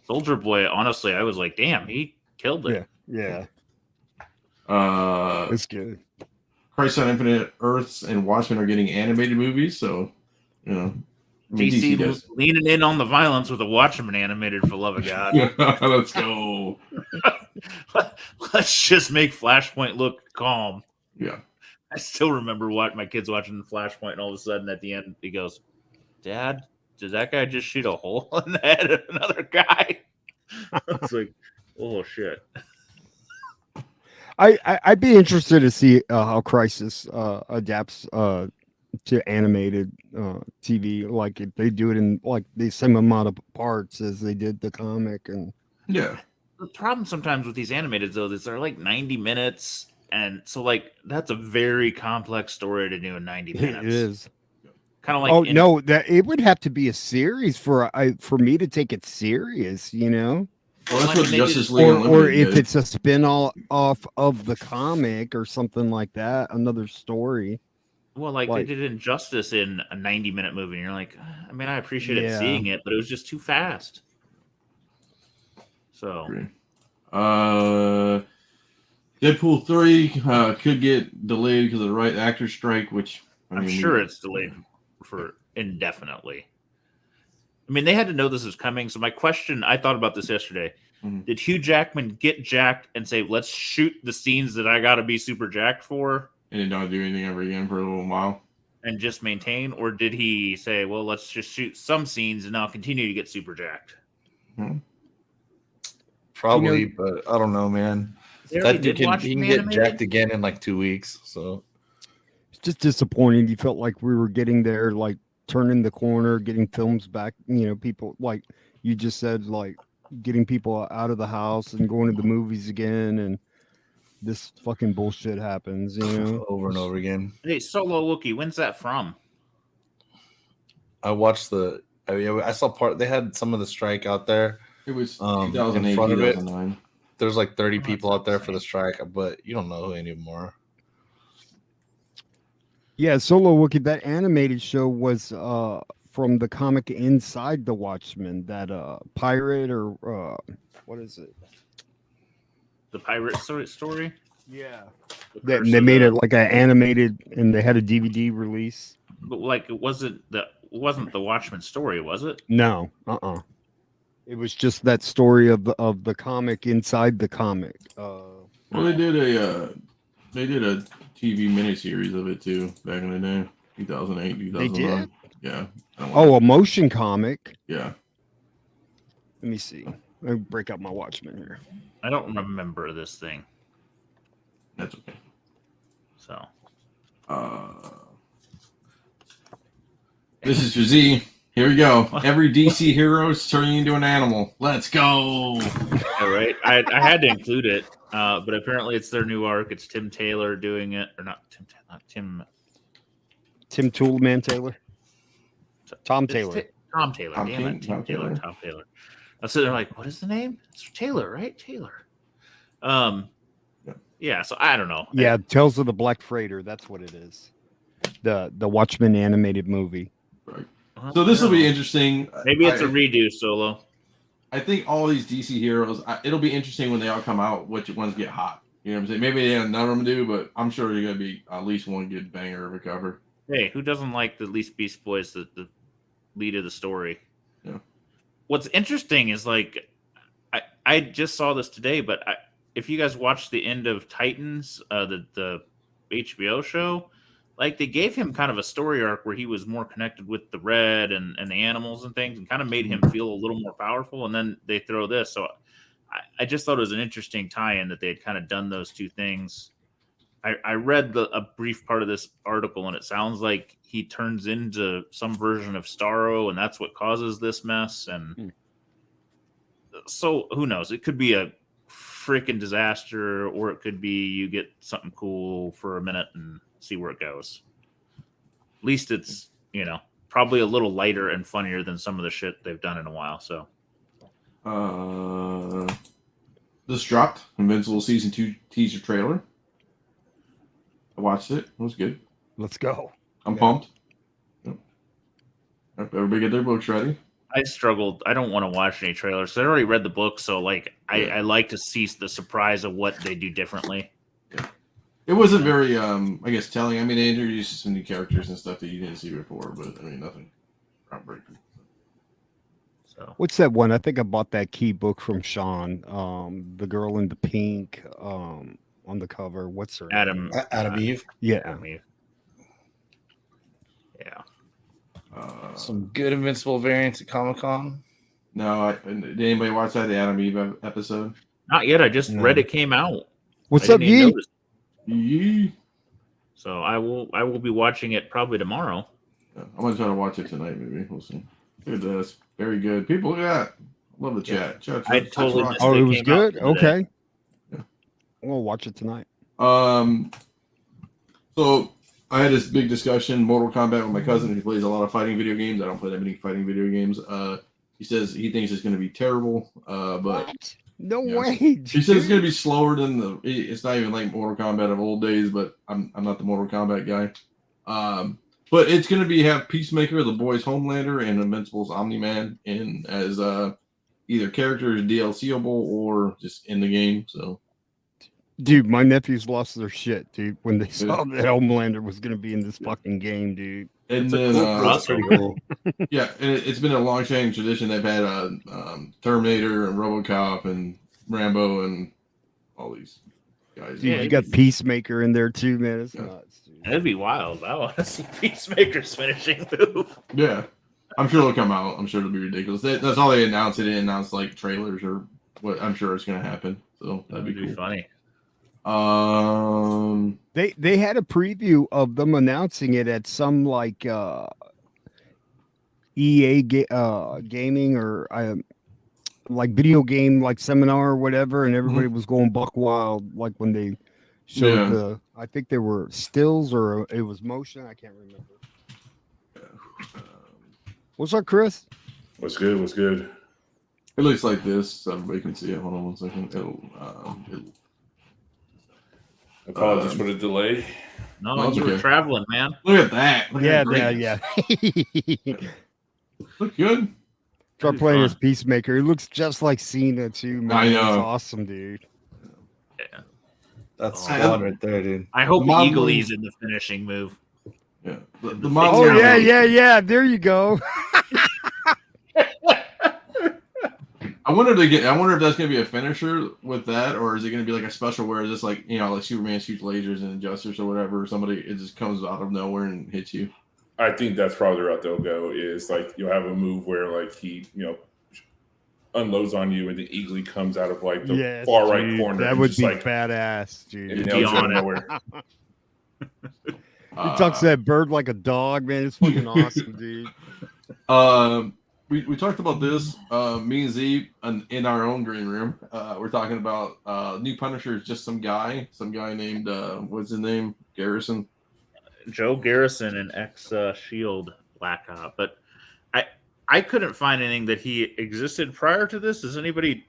Soldier Boy. Honestly, I was like, damn, he killed it. Yeah. It's good. Christ on Infinite Earths and Watchmen are getting animated movies, so DC leaning in on the violence with a Watchmen animated, for love of God. Let's go. Let's just make Flashpoint look calm. Yeah. I still remember my kids watching Flashpoint, and all of a sudden at the end he goes, "Dad, did that guy just shoot a hole in the head of another guy?" It's like, oh shit. I'd be interested to see how Crisis adapts to animated TV. Like, if they do it in like the same amount of parts as they did the comic, and yeah. the problem sometimes with these animated though is they're like 90 minutes, and so like that's a very complex story to do in 90 minutes. It is. Kind of like Oh no, that it would have to be a series for me to take it serious, Well, that's Well, I what mean, they Justice did- League or Unlimited if did. it's a spin off of the comic or something like that, another story. Well, like they Like- did Injustice in a 90-minute movie, and you're like, I mean, I appreciated Yeah. seeing it, but it was just too fast. So Agree. Deadpool 3 could get delayed because of the right actor strike, which I'm sure it's delayed for indefinitely. I mean, they had to know this was coming. So my question, I thought about this yesterday. Mhm. Did Hugh Jackman get jacked and say, let's shoot the scenes that I got to be super jacked for and then don't do anything ever again for a little while. and just maintain? Or did he say, well, let's just shoot some scenes and I'll continue to get super jacked? Probably, but I don't know, man. They already That dude did watch he can the get animated? jacked again in like 2 weeks. So It's just disappointing. You felt like we were getting there, like turning the corner, getting films back. People like you just said, like getting people out of the house and going to the movies again, and this fucking bullshit happens. over and over again. Hey, Solo Wookie, when's that from? I watched I saw part. They had some of the strike out there. It was In 2008, front of it. 2009. There's like 30 that's people out there for insane. the strike, but you don't know who any of them are. Yeah, Solo Wookie. That animated show was from the comic Inside the Watchmen. That pirate or what is it? The pirate story? Yeah. The They Curse they of made the- it like an animated, and they had a DVD release. But like it wasn't the Watchmen story, was it? No, It was just that story of the comic inside the comic. Well, they did a TV miniseries of it too back in the day, 2008, 2009. did? Yeah. Oh, a motion comic. Yeah. Let me see. Let me break out my Watchmen here. I don't remember this thing. That's okay. So This is your Z. Here we go. Every DC hero is turning into an animal. Let's go. yeah, right. I had to include it, but apparently it's their new arc. It's Tim Taylor doing it, or not Tim. Tim Toolman Taylor. Tom It's Taylor. Tom Taylor. Tom Damn Taylor? it, Tim Tom Taylor. Taylor? Tom Taylor. So they're like, what is the name? It's Taylor, right? Taylor. Yeah. So I don't know. Yeah, Tales of the Black Freighter. That's what it is. The Watchmen animated movie. Right. So this will be interesting. Maybe it's a a redo solo. I think all these DC heroes, it'll be interesting when they all come out, which ones get hot. You know what I'm saying? Maybe none of them do, but I'm sure you're going to be at least one good banger of a cover. Hey, who doesn't like the least Beast Boys, the lead of the story? Yeah. What's interesting is like, I just saw this today, but if you guys watched the end of Titans, the HBO show, like they gave him kind of a story arc where he was more connected with the Red and the animals and things, and kind of made him feel a little more powerful. And then they throw this, so I just thought it was an interesting tie-in that they had kind of done those two things. I read a brief part of this article, and it sounds like he turns into some version of Starro, and that's what causes this mess. And so who knows? It could be a freaking disaster, or it could be you get something cool for a minute and see where it goes. At least it's, probably a little lighter and funnier than some of the shit they've done in a while. So This dropped. Invincible Season 2 teaser trailer. I watched it. It was good. Let's go. I'm pumped. Yep. Everybody get their books ready. I struggled. I don't want to watch any trailers. I already read the book, so like I like to see the surprise of what they do differently. It wasn't very, I guess, telling. I mean, they introduced some new characters and stuff that you didn't see before, but I mean, nothing groundbreaking. So What's that one? I think I bought that key book from Sean. The girl in the pink on the cover. What's her name? Adam Eve. Yeah. Yeah. Some good Invincible variants at Comic-Con. No, did anybody watch that, the Adam Eve episode? Not yet. I just No. read it came out. What's I up, didn't even Yee? notice. Yeah. So I will be watching it probably tomorrow. I'm going to try to watch it tonight, maybe. We'll see. It does. Very good. People, look at that. Love the chat. Chat. I totally missed Oh, it it was came out good. today. Okay, Yeah. we'll watch it tonight. So I had this big discussion, Mortal Kombat, with my cousin. He plays a lot of fighting video games. I don't play that many fighting video games. He says he thinks it's going to be terrible. But What? No yeah, way. he says it's going to be slower than the. It's not even like Mortal Kombat of old days. But I'm not the Mortal Kombat guy. But it's going to have Peacemaker, the Boys Homelander, and Invincible's Omni-Man in as either characters DLCable or just in the game. So. Dude, my nephews lost their shit, dude, when they saw that Homelander was going to be in this fucking game, dude. And It's a then, cool That's pretty crossover. cool. yeah, and it's been a long-standing tradition. They've had Terminator and RoboCop and Rambo and all these guys. Dude, Yeah, you got Peacemaker in there too, man. It's Yeah. nuts, dude. That'd be wild. I want to see Peacemaker's finishing move. Yeah, I'm sure they'll come out. I'm sure it'll be ridiculous. That's all they announced. They didn't announce like trailers or what. I'm sure it's going to happen. So that'd be cool. Funny. They had a preview of them announcing it at some like EA gaming or like video game like seminar or whatever, and everybody was going buck wild like when they showed the. I think they were stills or it was motion. I can't remember. What's up, Chris? What's good? What's good? It looks like this, so everybody can see it. Hold on one second. Apologies for the delay. No, No, it's you were okay. traveling, man. Look at that. Look at that Yeah. Look good. Try That'd be playing fun. as Peacemaker. He looks just like Cena too, man. I know. It's awesome, dude. Yeah. That's I- squad right there, dude. I hope Mom- Eagle E's in the finishing move. Yeah. The The model. Oh Fatality. yeah. There you go. I wonder if that's gonna be a finisher with that, or is it gonna be like a special where it's just like like Superman shoots lasers and Injustice or whatever. Somebody it just comes out of nowhere and hits you. I think that's probably the route they'll go. Is like you'll have a move where like he unloads on you and then Eagly comes out of like the Yes, far right dude, corner. That and would just, be like badass, and dude. nails you out of on it. nowhere. He talks to that bird like a dog, man. It's fucking awesome, dude. We talked about this. Me and Z in our own green room. We're talking about new Punisher is just some guy named what's his name? Garrison. Joe Garrison and ex Shield Black Op, but I couldn't find anything that he existed prior to this. Does anybody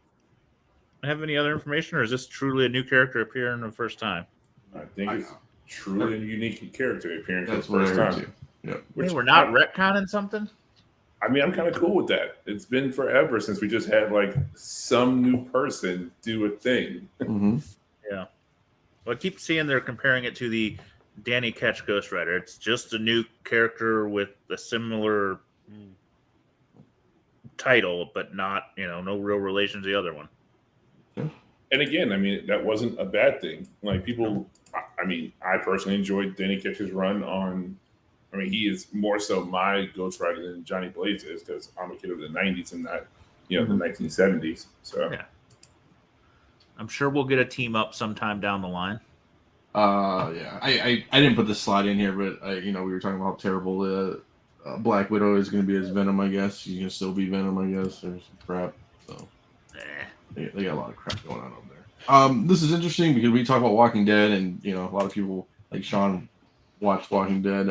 have any other information, or is this truly a new character appearing the first time? I think it's truly a unique character appearing for the That's what I first heard time. too. Yeah. They were not retconning something. I mean, I'm kind of cool with that. It's been forever since we just had like some new person do a thing. Mm-hmm. Well, I keep seeing they're comparing it to the Danny Ketch Ghost Rider. It's just a new character with a similar title, but not, no real relation to the other one. And again, I mean, that wasn't a bad thing. Like people, I mean, I personally enjoyed Danny Ketch's run on. I mean, he is more so my Ghost Rider than Johnny Blaze is because I'm a kid of the '90s and not, the 1970s. So Yeah. I'm sure we'll get a team up sometime down the line. Yeah. I didn't put the slide in here, but we were talking about how terrible Black Widow is going to be as Venom. I guess she's going to still be Venom. I guess there's some crap. So they got a lot of crap going on over there. This is interesting because we talk about Walking Dead, and a lot of people like Sean watched Walking Dead.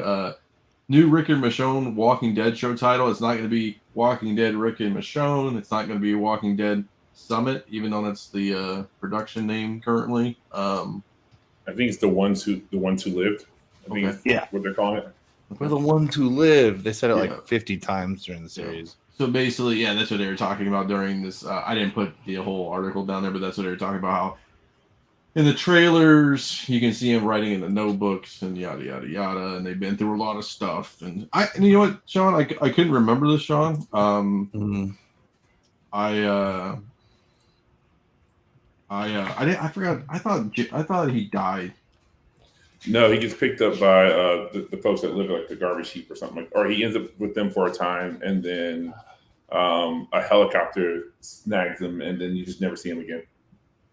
New Rick and Michonne Walking Dead show title. It's not going to be Walking Dead Rick and Michonne. It's not going to be Walking Dead Summit, even though that's the production name currently. I think it's the ones who lived. I think it's what they're calling it. We're the ones who live. They said it Yeah. like 50 times during the series. So basically, that's what they were talking about during this. I didn't put the whole article down there, but that's what they were talking about. How in the trailers you can see him writing in the notebooks and yada yada yada, and they've been through a lot of stuff. And you know what, Sean, I couldn't remember this, Sean. I forgot. I thought he died. No, he gets picked up by the folks that live like the garbage heap or something, or he ends up with them for a time, and then a helicopter snags him, and then you just never see him again.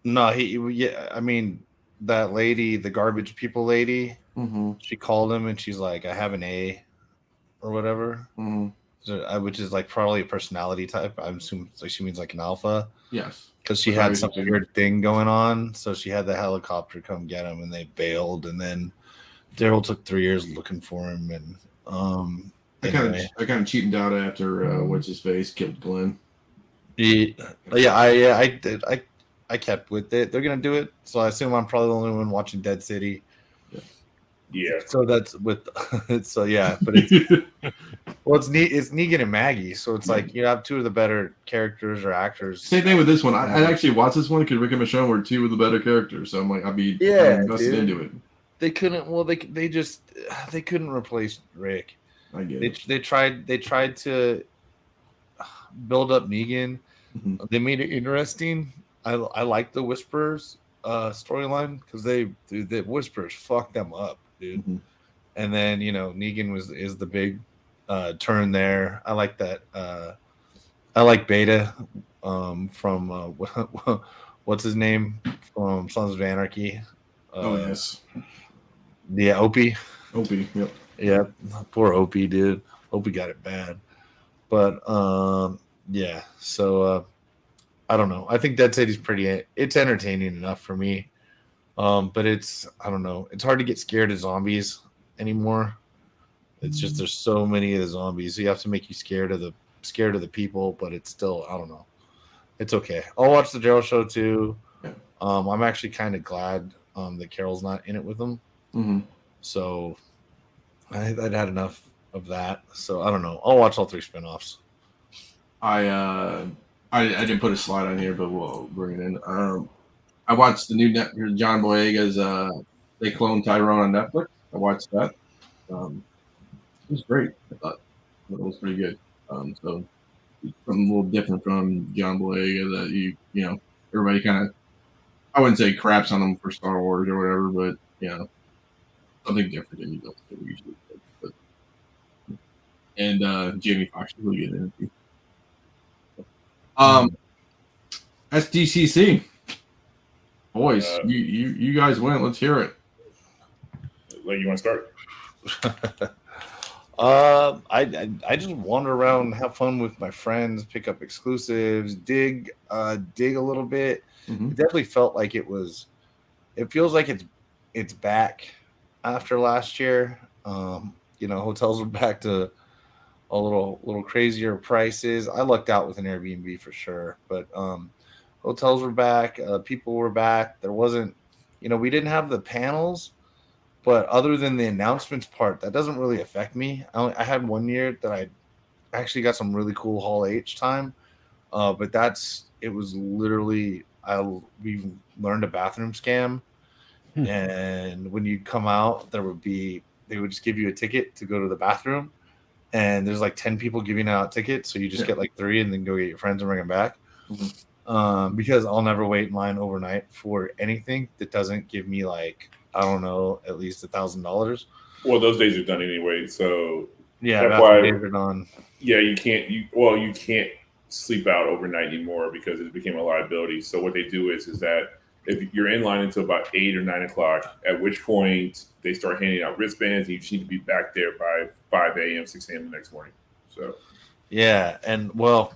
No, I mean, that lady, the garbage people lady, Mm-hmm. she called him and she's like, I have an A or whatever. Mm-hmm. which is like probably a personality type. I'm assuming like she means like an alpha. Yes. Because she had some weird thing going on, so she had the helicopter come get him, and they bailed. And then Daryl took 3 years looking for him, and I kind of cheated out after what's his face killed Glenn. I did. I kept with it. They're gonna do it, so I assume I'm probably the only one watching Dead City. Yeah. So that's with. So yeah, but it's well, it's Negan and Maggie, so it's like you have two of the better characters or actors. Same thing with this one. I actually watched this one because Rick and Michonne were two of the better characters, so I'm like, I'd be invested into it. They couldn't. Well, they couldn't replace Rick. I get it. They tried to build up Negan. Mm-hmm. They made it interesting. I like the Whisperers storyline because the Whisperers fucked them up, dude. Mm-hmm. And then Negan is the big turn there. I like that. I like Beta from what's his name from Sons of Anarchy. Yes. Yeah, Opie. Yep. Yeah, poor Opie, dude. Opie got it bad. But yeah, so I don't know. I think Dead City's it's entertaining enough for me. But I don't know. It's hard to get scared of zombies anymore. It's just there's so many of the zombies. So you have to make you scared of the people, but it's still, I don't know. It's okay. I'll watch the Daryl show too. Yeah. I'm actually kind of glad that Carol's not in it with them. Mm-hmm. So I'd had enough of that. So I don't know. I'll watch all 3 spinoffs. I didn't put a slide on here, but we'll bring it in. I watched the new John Boyega's They Clone Tyrone on Netflix. I watched that. It was great. I thought it was pretty good. So something a little different from John Boyega that you know everybody kind of, I wouldn't say craps on him for Star Wars or whatever, but something different than you don't usually. And Jamie Foxx is really good in it. SDCC. Boys, you guys went. Let's hear it. You want to start? I just wander around, have fun with my friends, pick up exclusives, dig a little bit. Mm-hmm. It definitely felt like it feels like it's back after last year. Hotels are back to a little crazier prices. I lucked out with an Airbnb for sure, but hotels were back, people were back. There wasn't, we didn't have the panels, but other than the announcements part, that doesn't really affect me. I had one year that I actually got some really cool Hall H time, but it was literally, we learned a bathroom scam, and when you come out, they would just give you a ticket to go to the bathroom, and there's like 10 people giving out tickets, so you just get like 3 and then go get your friends and bring them back. Mm-hmm. Because I'll never wait in line overnight for anything that doesn't give me like, I don't know, at least $1,000. Well, those days are done anyway, so yeah, that's why days are done. Yeah, you can't sleep out overnight anymore because it became a liability. So what they do is that if you're in line until about 8 or 9 o'clock, at which point they start handing out wristbands, and you just need to be back there by 5 a.m., 6 a.m. the next morning. So yeah, and well,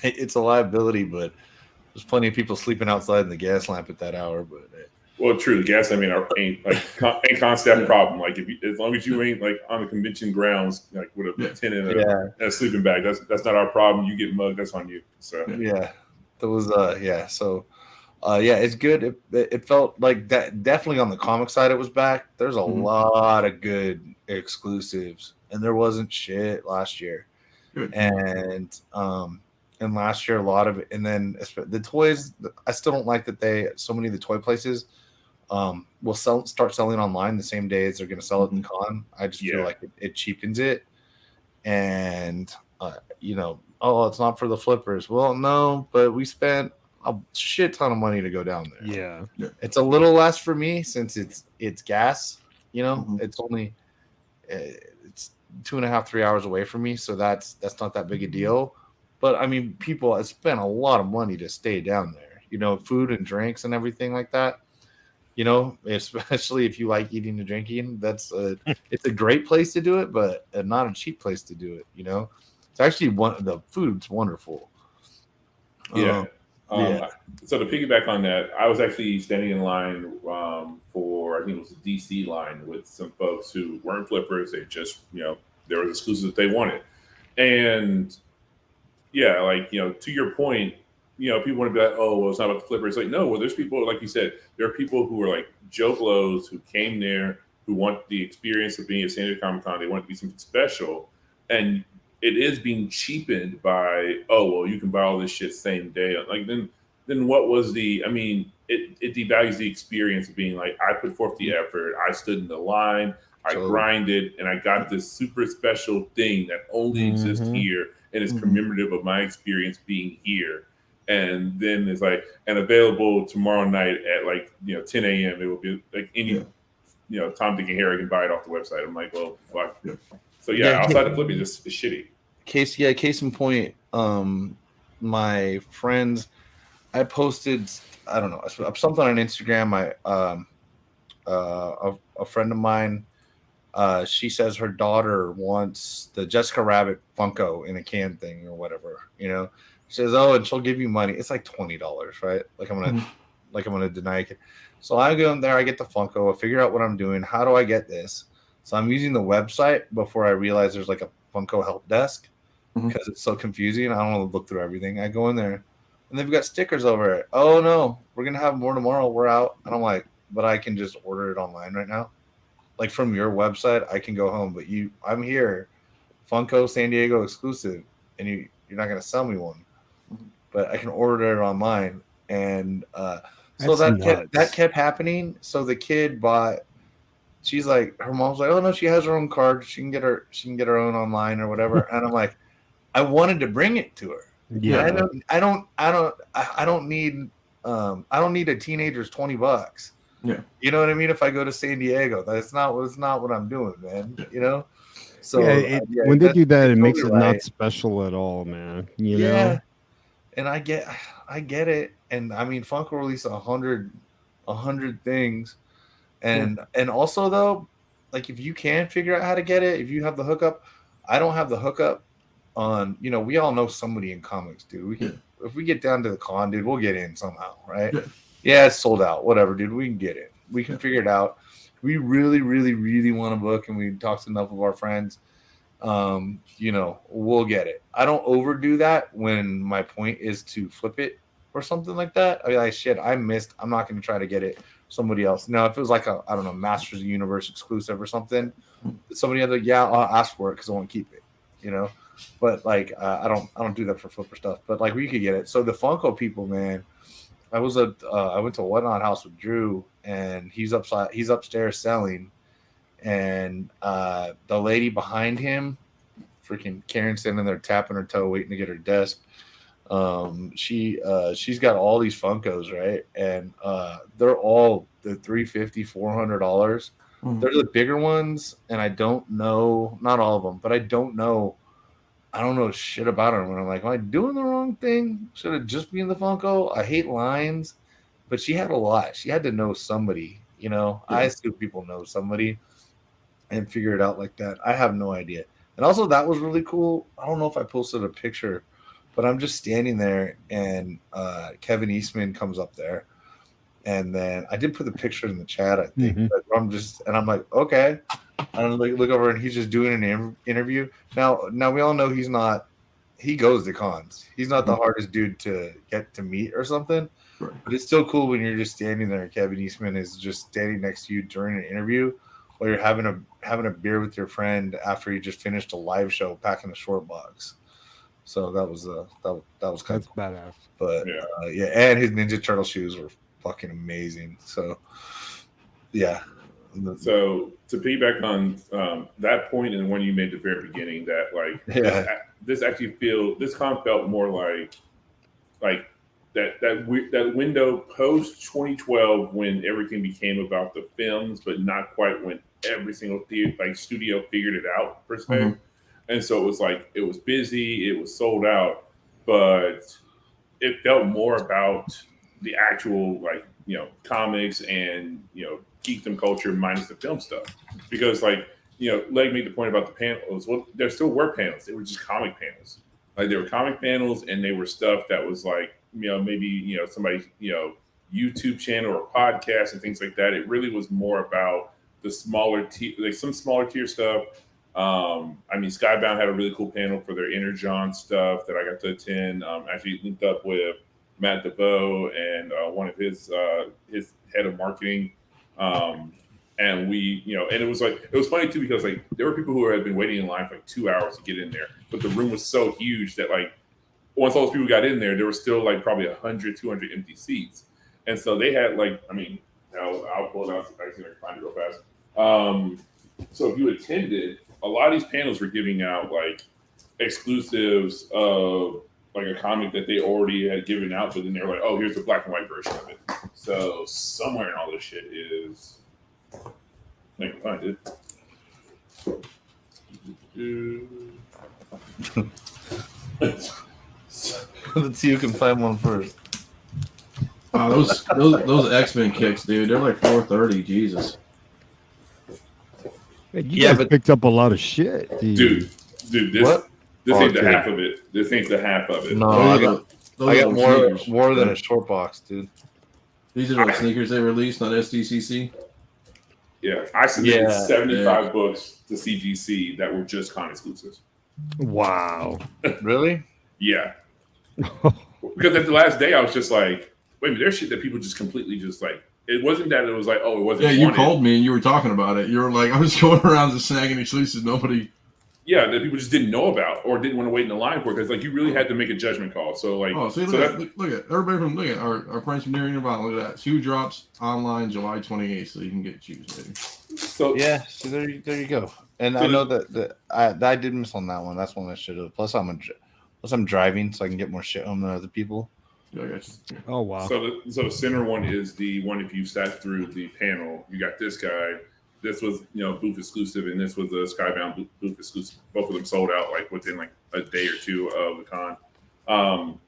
it's a liability, but there's plenty of people sleeping outside in the gas lamp at that hour. But well, true, the gas lamp ain't constant problem. Like as long as you ain't like on the convention grounds, like with a tent and a sleeping bag, that's not our problem. You get mugged, that's on you. So yeah, there was So it's good. It felt like that. Definitely on the comic side, it was back. There's a lot of good exclusives, and there wasn't shit last year. Good. And last year, a lot of it. And then the toys, I still don't like that so many of the toy places will start selling online the same day as they're going to sell it in con. I just feel like it cheapens it. And, it's not for the flippers. Well, no, but we spent a shit ton of money to go down there. Yeah. It's a little less for me since it's gas, it's only, it's 2.5, 3 hours away from me. So that's not that big a deal. But I mean, people have spent a lot of money to stay down there, food and drinks and everything like that. You know, especially if you like eating and drinking, it's a great place to do it, but not a cheap place to do it. You know, it's actually the food's wonderful. Yeah. Yeah. So to piggyback on that, I was actually standing in line for, I think it was a DC line with some folks who weren't flippers. They just, there was exclusives that they wanted. And yeah, like, to your point, people want to be like, oh, well, it's not about the flipper. It's like, no, well, there's people, like you said, there are people who are like Joe Blows who came there, who want the experience of being at San Diego Comic-Con. They want it to be something special. And it is being cheapened by, oh, well, you can buy all this shit same day. Like, then what was it devalues the experience of being like, I put forth the effort, I stood in the line, I grinded, and I got this super special thing that only exists here and is commemorative of my experience being here. And then it's like, and available tomorrow night at 10 a.m. It will be like any, Tom, Dick, and Harry can buy it off the website. I'm like, well, fuck. Yeah. So outside of flipping, it's shitty. Case in point, my friends, I posted, I don't know, something on Instagram. A friend of mine, she says her daughter wants the Jessica Rabbit Funko in a can thing or whatever, She says, oh, and she'll give you money. It's like $20, right? Like I'm gonna deny it. So I go in there, I get the Funko, I figure out what I'm doing. How do I get this? So I'm using the website before I realize there's like a Funko help desk because it's so confusing. I don't want to look through everything. I go in there and they've got stickers over it. Oh no, we're gonna have more tomorrow. We're out. And I'm like, but I can just order it online right now. Like from your website, I can go home, but I'm here, Funko San Diego exclusive, and you're not gonna sell me one, but I can order it online, and so that kept happening. So the kid bought. She's like, her mom's like, oh no, she has her own card. She can get her own online or whatever. And I'm like, I wanted to bring it to her. Yeah, I don't need a teenager's $20. Yeah, you know what I mean. If I go to San Diego, that's not what I'm doing, man. So when they do that, it makes it not special at all, man. You know. And I get it. And I mean, Funko released 100 things, and also though, like if you can figure out how to get it, if you have the hookup, I don't have the hookup on. We all know somebody in comics, dude. If we get down to the con, dude, we'll get in somehow, right? Yeah, it's sold out. Whatever, dude. We can get it. We can figure it out. We really, really, really want to book, and we talked to enough of our friends. We'll get it. I don't overdo that when my point is to flip it or something like that. I mean, like, shit, I missed. I'm not going to try to get it. Somebody else. Now, if it was like a, I don't know, Masters of the Universe exclusive or something, somebody other, I'll ask for it because I want to keep it. But like, I don't do that for flipper stuff. But like, we could get it. So the Funko people, man. I went to Whatnot House with Drew, and he's upstairs selling, and the lady behind him, freaking Karen, standing there tapping her toe, waiting to get her desk. She's got all these Funkos, right? And they're all the $350, $400. They're the bigger ones, and I don't know, not all of them, but I don't know shit about them. And I'm like, am I doing the wrong thing? Should it just be in the Funko? I hate lines, but she had a lot. She had to know somebody, I assume people know somebody and figure it out like that. I have no idea. And also that was really cool. I don't know if I posted a picture, but I'm just standing there, and Kevin Eastman comes up there, and then I did put the picture in the chat, I think. But I'm like, okay. I don't look over, and he's just doing an interview. Now we all know he goes to cons. He's not the hardest dude to get to meet or something. Right. But it's still cool when you're just standing there, and Kevin Eastman is just standing next to you during an interview while you're having a beer with your friend after you just finished a live show packing a short box. So that was kind of badass. But and his Ninja Turtle shoes were fucking amazing. So yeah. So to piggyback on that point, and when you made the very beginning, that like this con felt more like that window post 2012 when everything became about the films, but not quite when every single studio figured it out per se. And so it was like, it was busy, it was sold out, but it felt more about the actual like comics and geekdom culture minus the film stuff, because like Leg made the point about the panels. Well, there still were panels. They were just comic panels. Like there were comic panels, and they were stuff that was like maybe somebody's YouTube channel or podcast and things like that. It really was more about the smaller tier, like some smaller tier stuff. I mean, Skybound had a really cool panel for their Energon stuff that I got to attend. Actually linked up with Matt DeVoe and one of his head of marketing. And we, and it was funny too, because like there were people who had been waiting in line for like 2 hours to get in there, but the room was so huge that like once all those people got in there, there were still like probably 100, 200 empty seats. And so they had like, I mean, I'll pull it out so I can find it real fast. So if you attended, a lot of these panels were giving out like exclusives of like a comic that they already had given out, but then they were like, oh, here's the black and white version of it. So somewhere in all this shit is, I can find it. Let's see who can find one first. Oh, those X-Men kicks, dude. They're like 430. Jesus. Man, you guys picked up a lot of shit, dude. This what? This ain't the half of it. This ain't the half of it. No, I got more than a short box, dude. These are the sneakers they released on SDCC. Yeah, I submitted 75 books to CGC that were just con exclusives. Wow. Really? Yeah. Because at the last day, I was just like, wait a minute, there's shit that people just completely just like. It wasn't that it was like, oh, it wasn't. Yeah, you called me and you were talking about it. You were like, I was going around just snagging exclusives. Nobody. Yeah, that people just didn't know about or didn't want to wait in the line for, because like you really had to make a judgment call. So like, look at everybody from our friends from Nearing Nirvana. Look at that. Shoe drops online July 28th, so you can get shoes, baby. So yeah, so there you go. And I know that I did miss on that one. That's one I should have. Plus I'm driving, so I can get more shit home than other people. Oh wow. So the center one is the one, if you sat through the panel, you got this guy. This was booth exclusive, and this was a Skybound booth exclusive. Both of them sold out like within like a day or two of the con.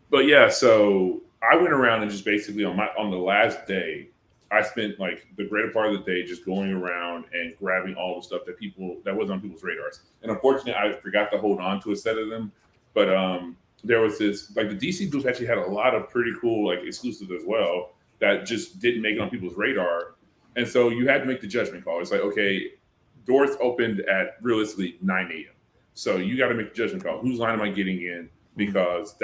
But yeah, so I went around and just basically on the last day, I spent like the greater part of the day just going around and grabbing all the stuff that was on people's radars. And unfortunately, I forgot to hold on to a set of them. But there was this, like the DC booth actually had a lot of pretty cool like exclusives as well that just didn't make it on people's radar. And so you had to make the judgment call. It's like, okay, doors opened at realistically 9 a.m. So you got to make the judgment call. Whose line am I getting in? Because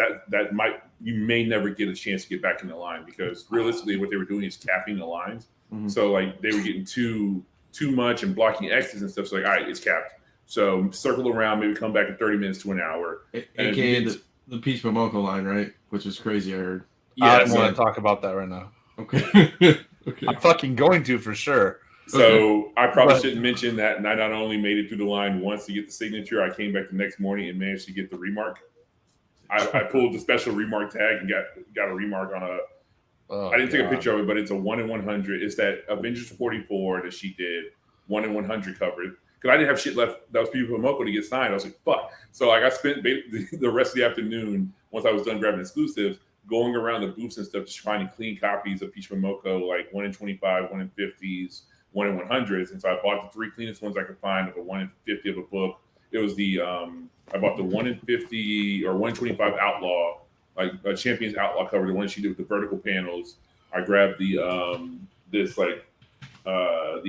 you may never get a chance to get back in the line, because realistically what they were doing is capping the lines. Mm-hmm. So like they were getting too much and blocking exits and stuff. So like, all right, it's capped. So circle around, maybe come back in 30 minutes to an hour. AKA the Peach Momoko line, right? Which is crazy, I heard. Yeah, I don't want to talk about that right now. Okay. Okay. I'm fucking going to for sure. So I probably shouldn't mention that. And I not only made it through the line once to get the signature, I came back the next morning and managed to get the remark. I pulled the special remark tag and got a remark on I didn't take a picture of it, but it's a 1 in 100. It's that Avengers 44 that she did, 1 in 100 covered. Because I didn't have shit left that was people from Moko to get signed. I was like, fuck. So like I spent the rest of the afternoon, once I was done grabbing exclusives, going around the booths and stuff, just finding clean copies of Peach Momoko, like 1 in 25, 1 in 50s, 1 in 100s. And so I bought the 3 cleanest ones I could find of a 1 in 50 of a book. It was I bought the 1 in 50 or 1 in 25 Outlaw, like a Champions Outlaw cover, the one she did with the vertical panels. I grabbed the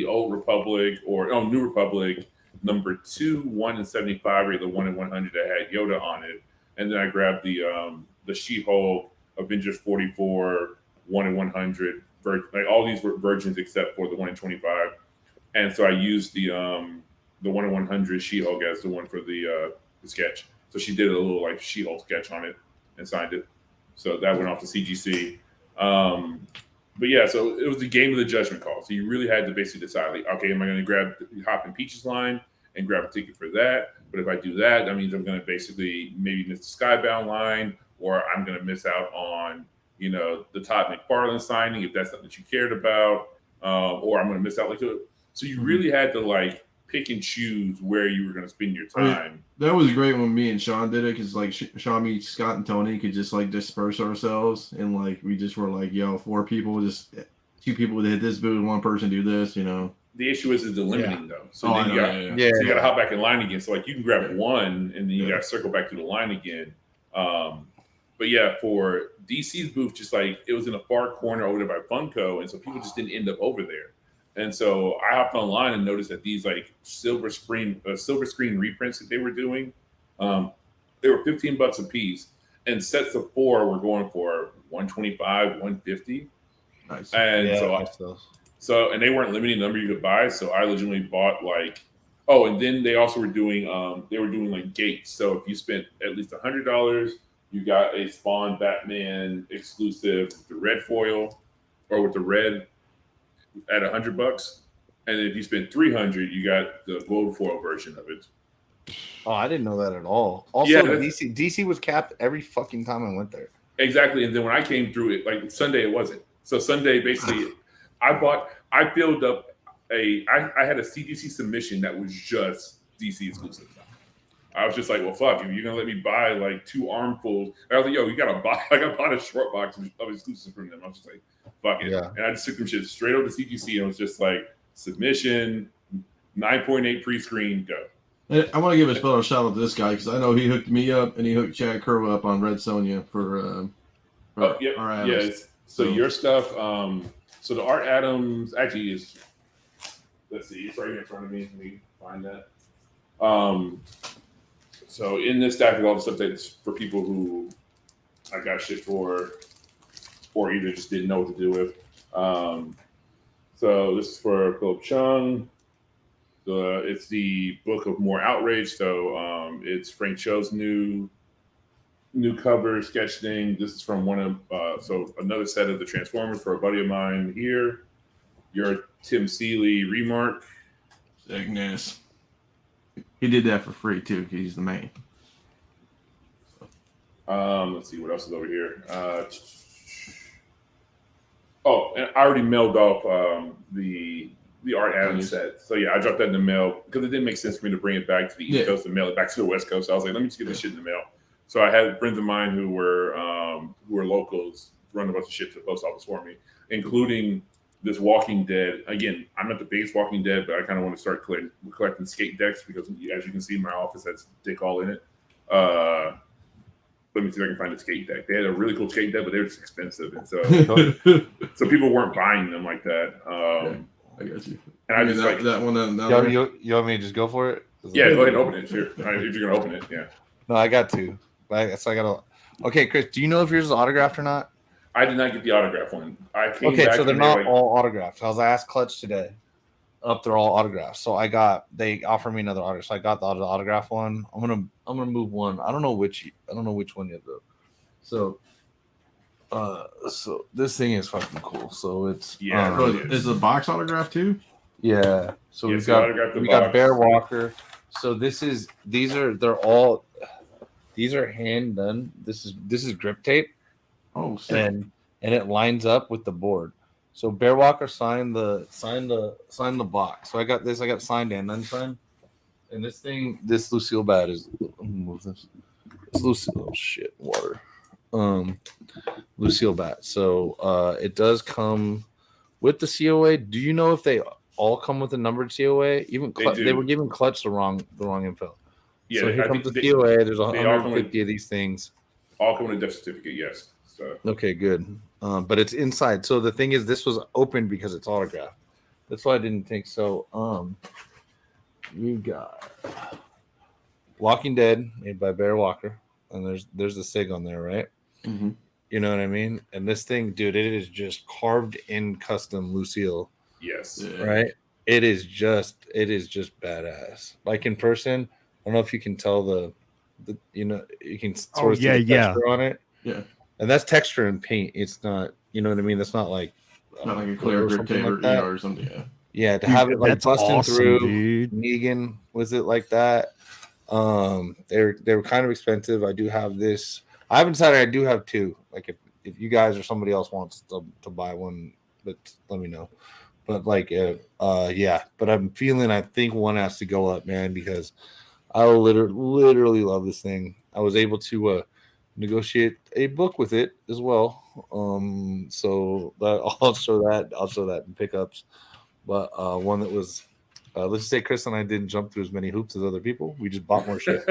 Old Republic New Republic number 2, 1 in 75, or the 1 in 100 that had Yoda on it. And then I grabbed the She-Hulk Avengers 44, 1 in 100, like all these were versions except for the 1 in 25. And so I used the 1 in 100 She-Hulk as the one for the sketch. So she did a little like She-Hulk sketch on it and signed it. So that went off to CGC. But yeah, so it was the game of the judgment call. So you really had to basically decide, like, okay, am I going to hop in Peach's line and grab a ticket for that? But if I do that means I'm going to basically maybe miss the Skybound line, or I'm going to miss out on, the Todd McFarlane signing if that's something that you cared about, or I'm going to miss out. So you really had to like pick and choose where you were going to spend your time. That was great when me and Sean did it because like Sean, me, Scott, and Tony could just like disperse ourselves and like we just were like, yo, 4 people, just 2 people would hit this booth, 1 person do this, you know. The issue is the limiting though. So Oh, then you got Yeah. so you got to hop back in line again. So like you can grab one and then you got to circle back to the line again. But yeah, for DC's booth, just like it was in a far corner over there by Funko, and so people just didn't end up over there. And so I hopped online and noticed that these like silver screen reprints that they were doing, they were $15 a piece, and sets of 4 were going for $125, $150. Nice. And and they weren't limiting the number you could buy, so I legitimately bought like, and then they also were doing like gates. So if you spent at least $100, you got a Spawn Batman exclusive with the red foil or with the red at $100, and then if you spend $300, you got the gold foil version of it. Oh, I didn't know that at all. Also, DC was capped every fucking time I went there. Exactly, and then when I came through it, like Sunday, it wasn't. So Sunday, basically, I filled up I had a CDC submission that was just DC exclusive. I was just like, well, fuck, if you're gonna let me buy like 2 armfuls, I was like, yo, you gotta buy. Like, I bought a short box of exclusives from them. I was just like, fuck it, and I just took them shit straight over to CGC, and it was just like submission, 9.8 pre-screen, go. And I want to give a special shout out to this guy because I know he hooked me up and he hooked Chad Crow up on Red Sonja for our Adams. Yes. So your stuff. So the Art Adams actually is. Let's see, it's right here in front of me. Let me find that. So in this stack is all the stuff that's for people who I got shit for, or either just didn't know what to do with. So this is for Philip Chung. It's the Book of More Outrage. So it's Frank Cho's new cover sketch thing. This is from one of so another set of the Transformers for a buddy of mine here. Your Tim Seeley remark. Sickness. He did that for free too. He's the man. Let's see what else is over here. And I already mailed off the Art Adams set. So yeah, I dropped that in the mail because it didn't make sense for me to bring it back to the East Coast and mail it back to the West Coast. So I was like, let me just get this shit in the mail. So I had friends of mine who were locals run a bunch of shit to the post office for me, including this Walking Dead. Again, I'm not the biggest Walking Dead, but I kind of want to start collecting skate decks because, as you can see, my office has Dick all in it. Let me see if I can find a skate deck. They had a really cool skate deck, but they were just expensive, and so people weren't buying them like that. I got you. And I just that one. You want me to just go for it? Yeah, go ahead and open it. Sure, if you're gonna open it, yeah. No, I got to. So I got to. Okay, Chris, do you know if yours is autographed or not? I did not get the autograph one. So they're not all autographed. I asked Clutch today. They're all autographs. So they offered me another autograph. So I got the autograph one. I'm gonna move one. I don't know which one yet though. So this thing is fucking cool. So it's is the box autograph too? Yeah. So we got Bear Walker. So these are hand done. This is grip tape. Oh, sick. And it lines up with the board. So Bear Walker signed the box. So I got this. I got signed and unsigned. And this Lucille bat is. Let me move this. It's Lucille. Oh shit, water. Lucille bat. So it does come with the COA. Do you know if they all come with a numbered COA? Even they were giving Clutch the wrong info. Yeah. So here comes the COA. There's 150 of these things. All come with a death certificate. Yes. So. Okay, good. But it's inside. So the thing is, this was open because it's autographed. That's why I didn't think so. You got Walking Dead made by Bear Walker, and there's the SIG on there, right? Mm-hmm. You know what I mean? And this thing, dude, it is just carved in custom Lucille. Yes. Right. It is just badass. Like in person, I don't know if you can tell the you can sort of see the texture on it. Yeah. And that's texture and paint. It's not, you know what I mean? That's not like not like a clear grip tape or something. Yeah. Yeah, to have it like busting awesome, through. dude. Negan was it like that? They were kind of expensive. I do have this. I haven't decided. I do have 2. Like if you guys or somebody else wants to buy one, but let me know. But like, yeah. But I think one has to go up, man, because I literally love this thing. I was able to negotiate a book with it as well. So I'll show that in pickups. But one that was, let's just say Chris and I didn't jump through as many hoops as other people. We just bought more shit.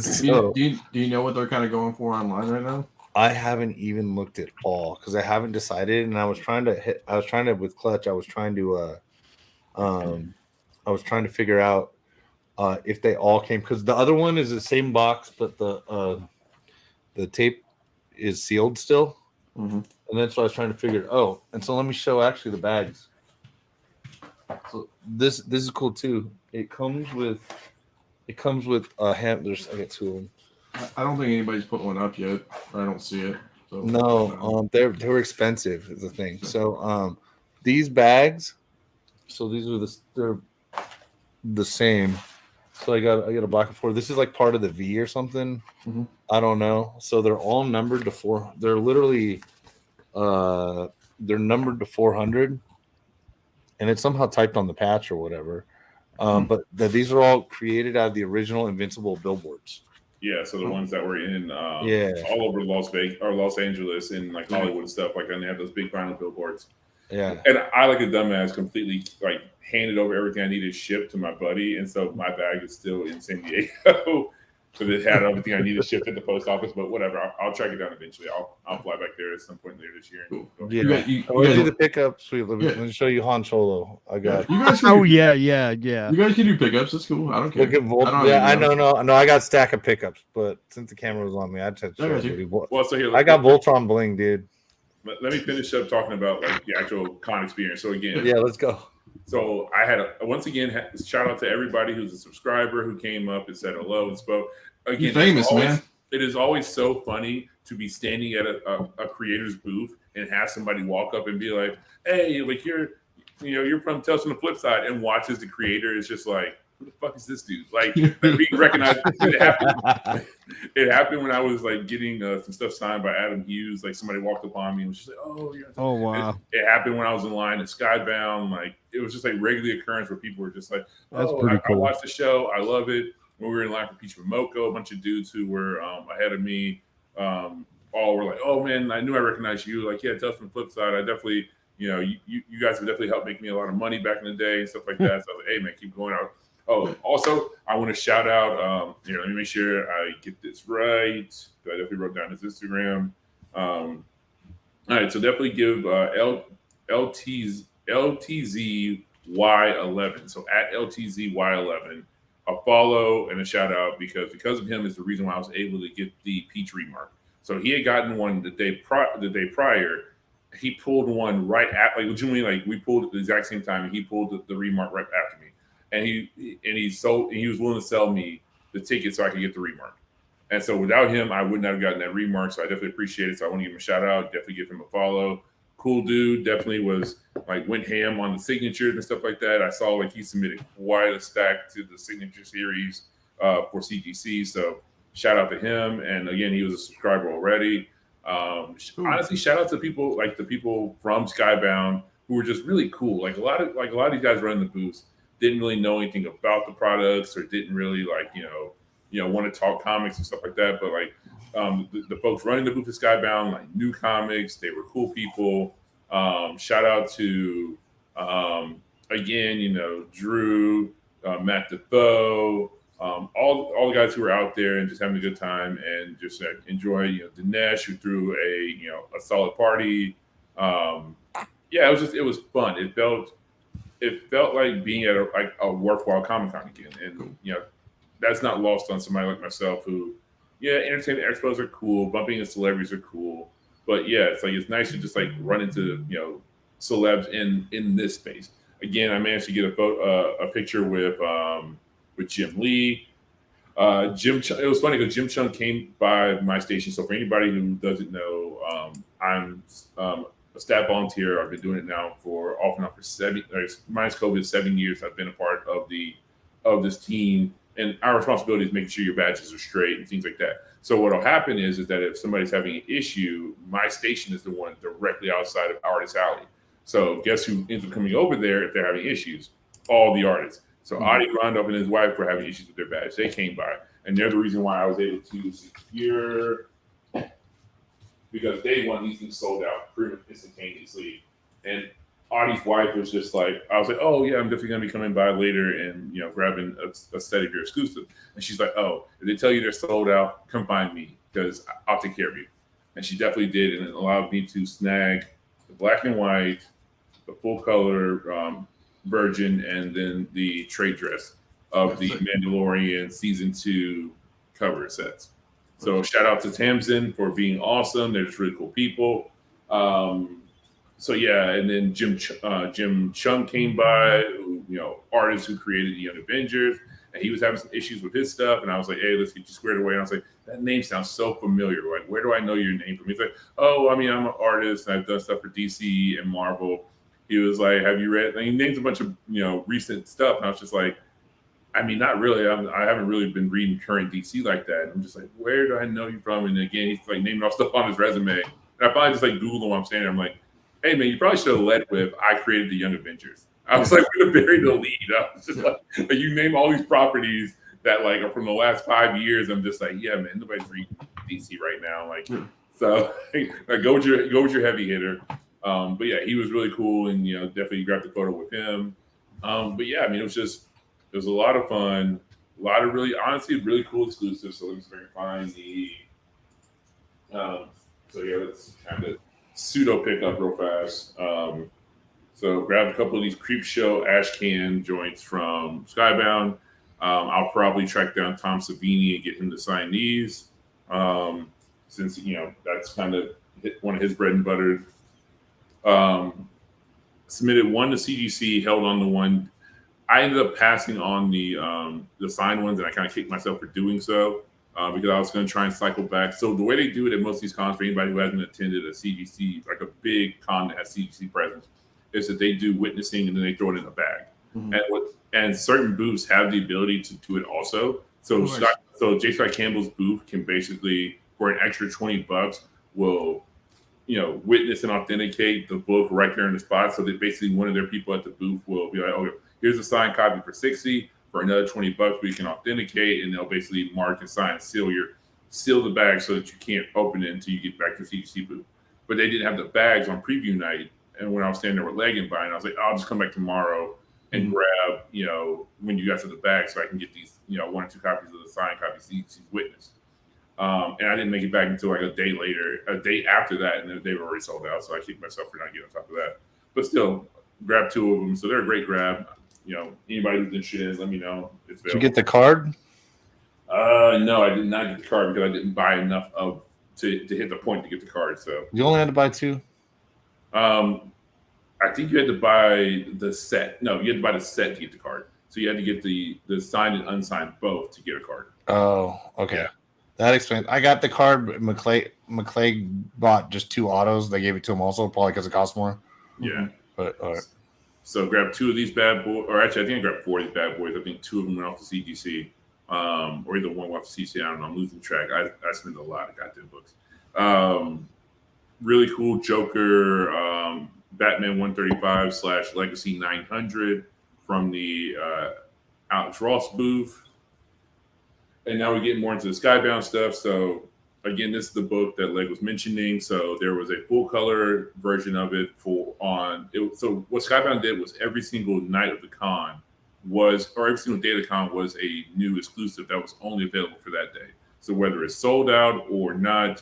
So do you know what they're kind of going for online right now? I haven't even looked at all because I haven't decided, and I was trying to with Clutch. I was trying to figure out if they all came, because the other one is the same box, but the tape is sealed still, and that's what I was trying to figure. Oh, and so let me show actually the bags. So this is cool too. It comes with handlers. I got two of them. I don't think anybody's put one up yet. I don't see it. So, No, they were expensive is the thing. So these bags, so these are they're the same. So I got a black and four. This is like part of the V or something. I don't know. So they're all numbered to 4. They're literally they're numbered to 400, and it's somehow typed on the patch or whatever. But these are all created out of the original Invincible billboards. Yeah, so the ones that were in Yeah. all over Las Vegas or Los Angeles and like Hollywood and stuff, like, and they have those big vinyl billboards. Yeah. And I, like a dumbass, completely like handed over everything I needed shipped to my buddy, and so my bag is still in San Diego because it had everything I needed shipped at the post office. But whatever, I'll track it down eventually. I'll fly back there at some point later this year. Yeah. We'll do the pickups. Let me show you Han Solo. I got. You guys can Oh do, yeah. You guys can do pickups. That's cool. I don't care. Look at Volt. I know. No, I got a stack of pickups, but since the camera was on me, I had to show you. Well, so here, I got Voltron bling, dude. Let me finish up talking about like the actual con experience. So again, Yeah, let's go. So I had once again shout out to everybody who's a subscriber who came up and said hello and spoke. Again, You're famous, man. It is always so funny to be standing at a creator's booth and have somebody walk up and be like, "Hey, like you're from Tales from the Flipside," and watches the creator is just like, "Who the fuck is this dude?" Like being recognized. It happened when I was like getting some stuff signed by Adam Hughes. Like somebody walked upon me and was just like, "Oh, you're." Oh wow. It happened when I was in line at Skybound. Like it was just like regular occurrance where people were just like, That's "Oh, pretty I cool. watched the show. I love it." When we were in line for Peach Momoko, a bunch of dudes who were ahead of me, all were like, "Oh man, I knew I recognized you." Like, yeah, Tales from the Flipside. I definitely, you guys have definitely helped make me a lot of money back in the day and stuff like that. So I was like, "Hey man, keep going out." Oh, also, I want to shout out. Let me make sure I get this right. I definitely wrote down his Instagram. All right, so definitely give LTZY11. So at LTZY11. A follow and a shout out because of him is the reason why I was able to get the Peach remark. So he had gotten one the day prior. He pulled one right at legitimately we pulled at the exact same time, and he pulled the remark right after me. And he was willing to sell me the ticket so I could get the remark. And so without him, I would not have gotten that remark. So I definitely appreciate it. So I want to give him a shout out. Definitely give him a follow. Cool dude. Definitely was went ham on the signatures and stuff like that. I saw he submitted quite a stack to the signature series for CGC. So shout out to him. And again, he was a subscriber already. Honestly, shout out to people like the people from Skybound who were just really cool. Like a lot of these guys running the booths didn't really know anything about the products or didn't really want to talk comics and stuff like that. But the folks running the booth at Skybound knew comics. They were cool people. Shout out to again, Drew, Matt DeFoe, all the guys who were out there and just having a good time and just enjoy. Dinesh, who threw a solid party. It was fun. It felt like being at a worthwhile Comic-Con again, and that's not lost on somebody like myself who, entertainment expos are cool, bumping into celebrities are cool, but it's nice to just run into celebs in this space. Again, I managed to get a picture with Jim Lee. It was funny because Jim Chung came by my station. So for anybody who doesn't know, I'm a staff volunteer. I've been doing it now for off and on for minus COVID 7 years. I've been a part of this team, and our responsibility is making sure your badges are straight and things like that. So what'll happen is that if somebody's having an issue, my station is the one directly outside of Artist Alley. So guess who ends up coming over there if they're having issues? All the artists. So Adi Randolph and his wife were having issues with their badge. They came by, and they're the reason why I was able to secure, because day one these things sold out pretty much instantaneously. And Adi's wife was just like, I was like, oh yeah, I'm definitely gonna be coming by later and grabbing a set of your exclusive. And she's like, oh, if they tell you they're sold out, come find me because I'll take care of you. And she definitely did, and it allowed me to snag the black and white, the full color version, and then the trade dress of the Mandalorian season 2 cover sets. So shout out to Tamsin for being awesome. They're just really cool people. So yeah, and then Jim Chung came by, artist who created the Young Avengers, and he was having some issues with his stuff. And I was like, hey, let's get you squared away. And I was like, that name sounds so familiar. Like, where do I know your name from? He's like, oh, I mean, I'm an artist, and I've done stuff for DC and Marvel. He was like, have you read? And he named a bunch of recent stuff, and I was just like, I mean, not really. I haven't really been reading current DC like that. I'm just like, where do I know you from? And again, he's like naming off stuff on his resume. And I finally just like Google him. I'm saying, I'm like, hey man, you probably should have led with I created the Young Avengers. I was like, we're gonna bury the lead. I was just like, you name all these properties that like are from the last 5 years. I'm just like, yeah, man, nobody's reading DC right now. Like, so like, go with your heavy hitter. But yeah, he was really cool, and definitely grabbed the photo with him. But yeah, I mean, it was a lot of fun, a lot of really cool exclusives. So let me see if I can find the. So yeah, let's kind of pseudo pick up real fast. So grab a couple of these Creep Show ash can joints from Skybound. I'll probably track down Tom Savini and get him to sign these, since that's kind of one of his bread and butter. Submitted one to CGC, held on to one. I ended up passing on the signed ones, and I kind of kicked myself for doing so because I was going to try and cycle back. So the way they do it at most of these cons, for anybody who hasn't attended a CGC, like a big con that has CGC presence, is that they do witnessing and then they throw it in a bag. And certain booths have the ability to do it also. So J. Scott Campbell's booth can basically, for an extra $20, will witness and authenticate the book right there in the spot. So that basically one of their people at the booth will be like, okay, here's a signed copy for $60. For another $20, we can authenticate, and they'll basically mark and sign and seal the bag so that you can't open it until you get back to the CGC booth. But they didn't have the bags on preview night, and when I was standing there with Leg and buying, I was like, I'll just come back tomorrow and grab, when you got to the bag, so I can get these, 1 or 2 copies of the signed copy CGC's witness. And I didn't make it back until like a day after that, and they were already sold out. So I kicked myself for not getting on top of that. But still, grab 2 of them. So they're a great grab. Anybody who's interested in it, let me know. Did you get the card? No, I did not get the card because I didn't buy enough to hit the point to get the card. So you only had to buy 2. I think you had to buy the set. No, you had to buy the set to get the card. So you had to get the signed and unsigned both to get a card. Oh, okay. Yeah. That explains. I got the card. McClay bought just 2 autos. They gave it to him also, probably because it cost more. Yeah. But all right. So grab 2 of these bad boys, or actually I think I grabbed 4 of these bad boys. I think 2 of them went off to CGC, or either one went off to CGC. I don't know. I'm losing track. I spend a lot of goddamn books. Really cool Joker, Batman 135 / Legacy 900 from the Alex Ross booth. And now we're getting more into the Skybound stuff. So again, this is the book that Leg was mentioning. So there was a full color version of it so what Skybound did was every single night of the con every single day of the con was a new exclusive that was only available for that day. So whether it's sold out or not,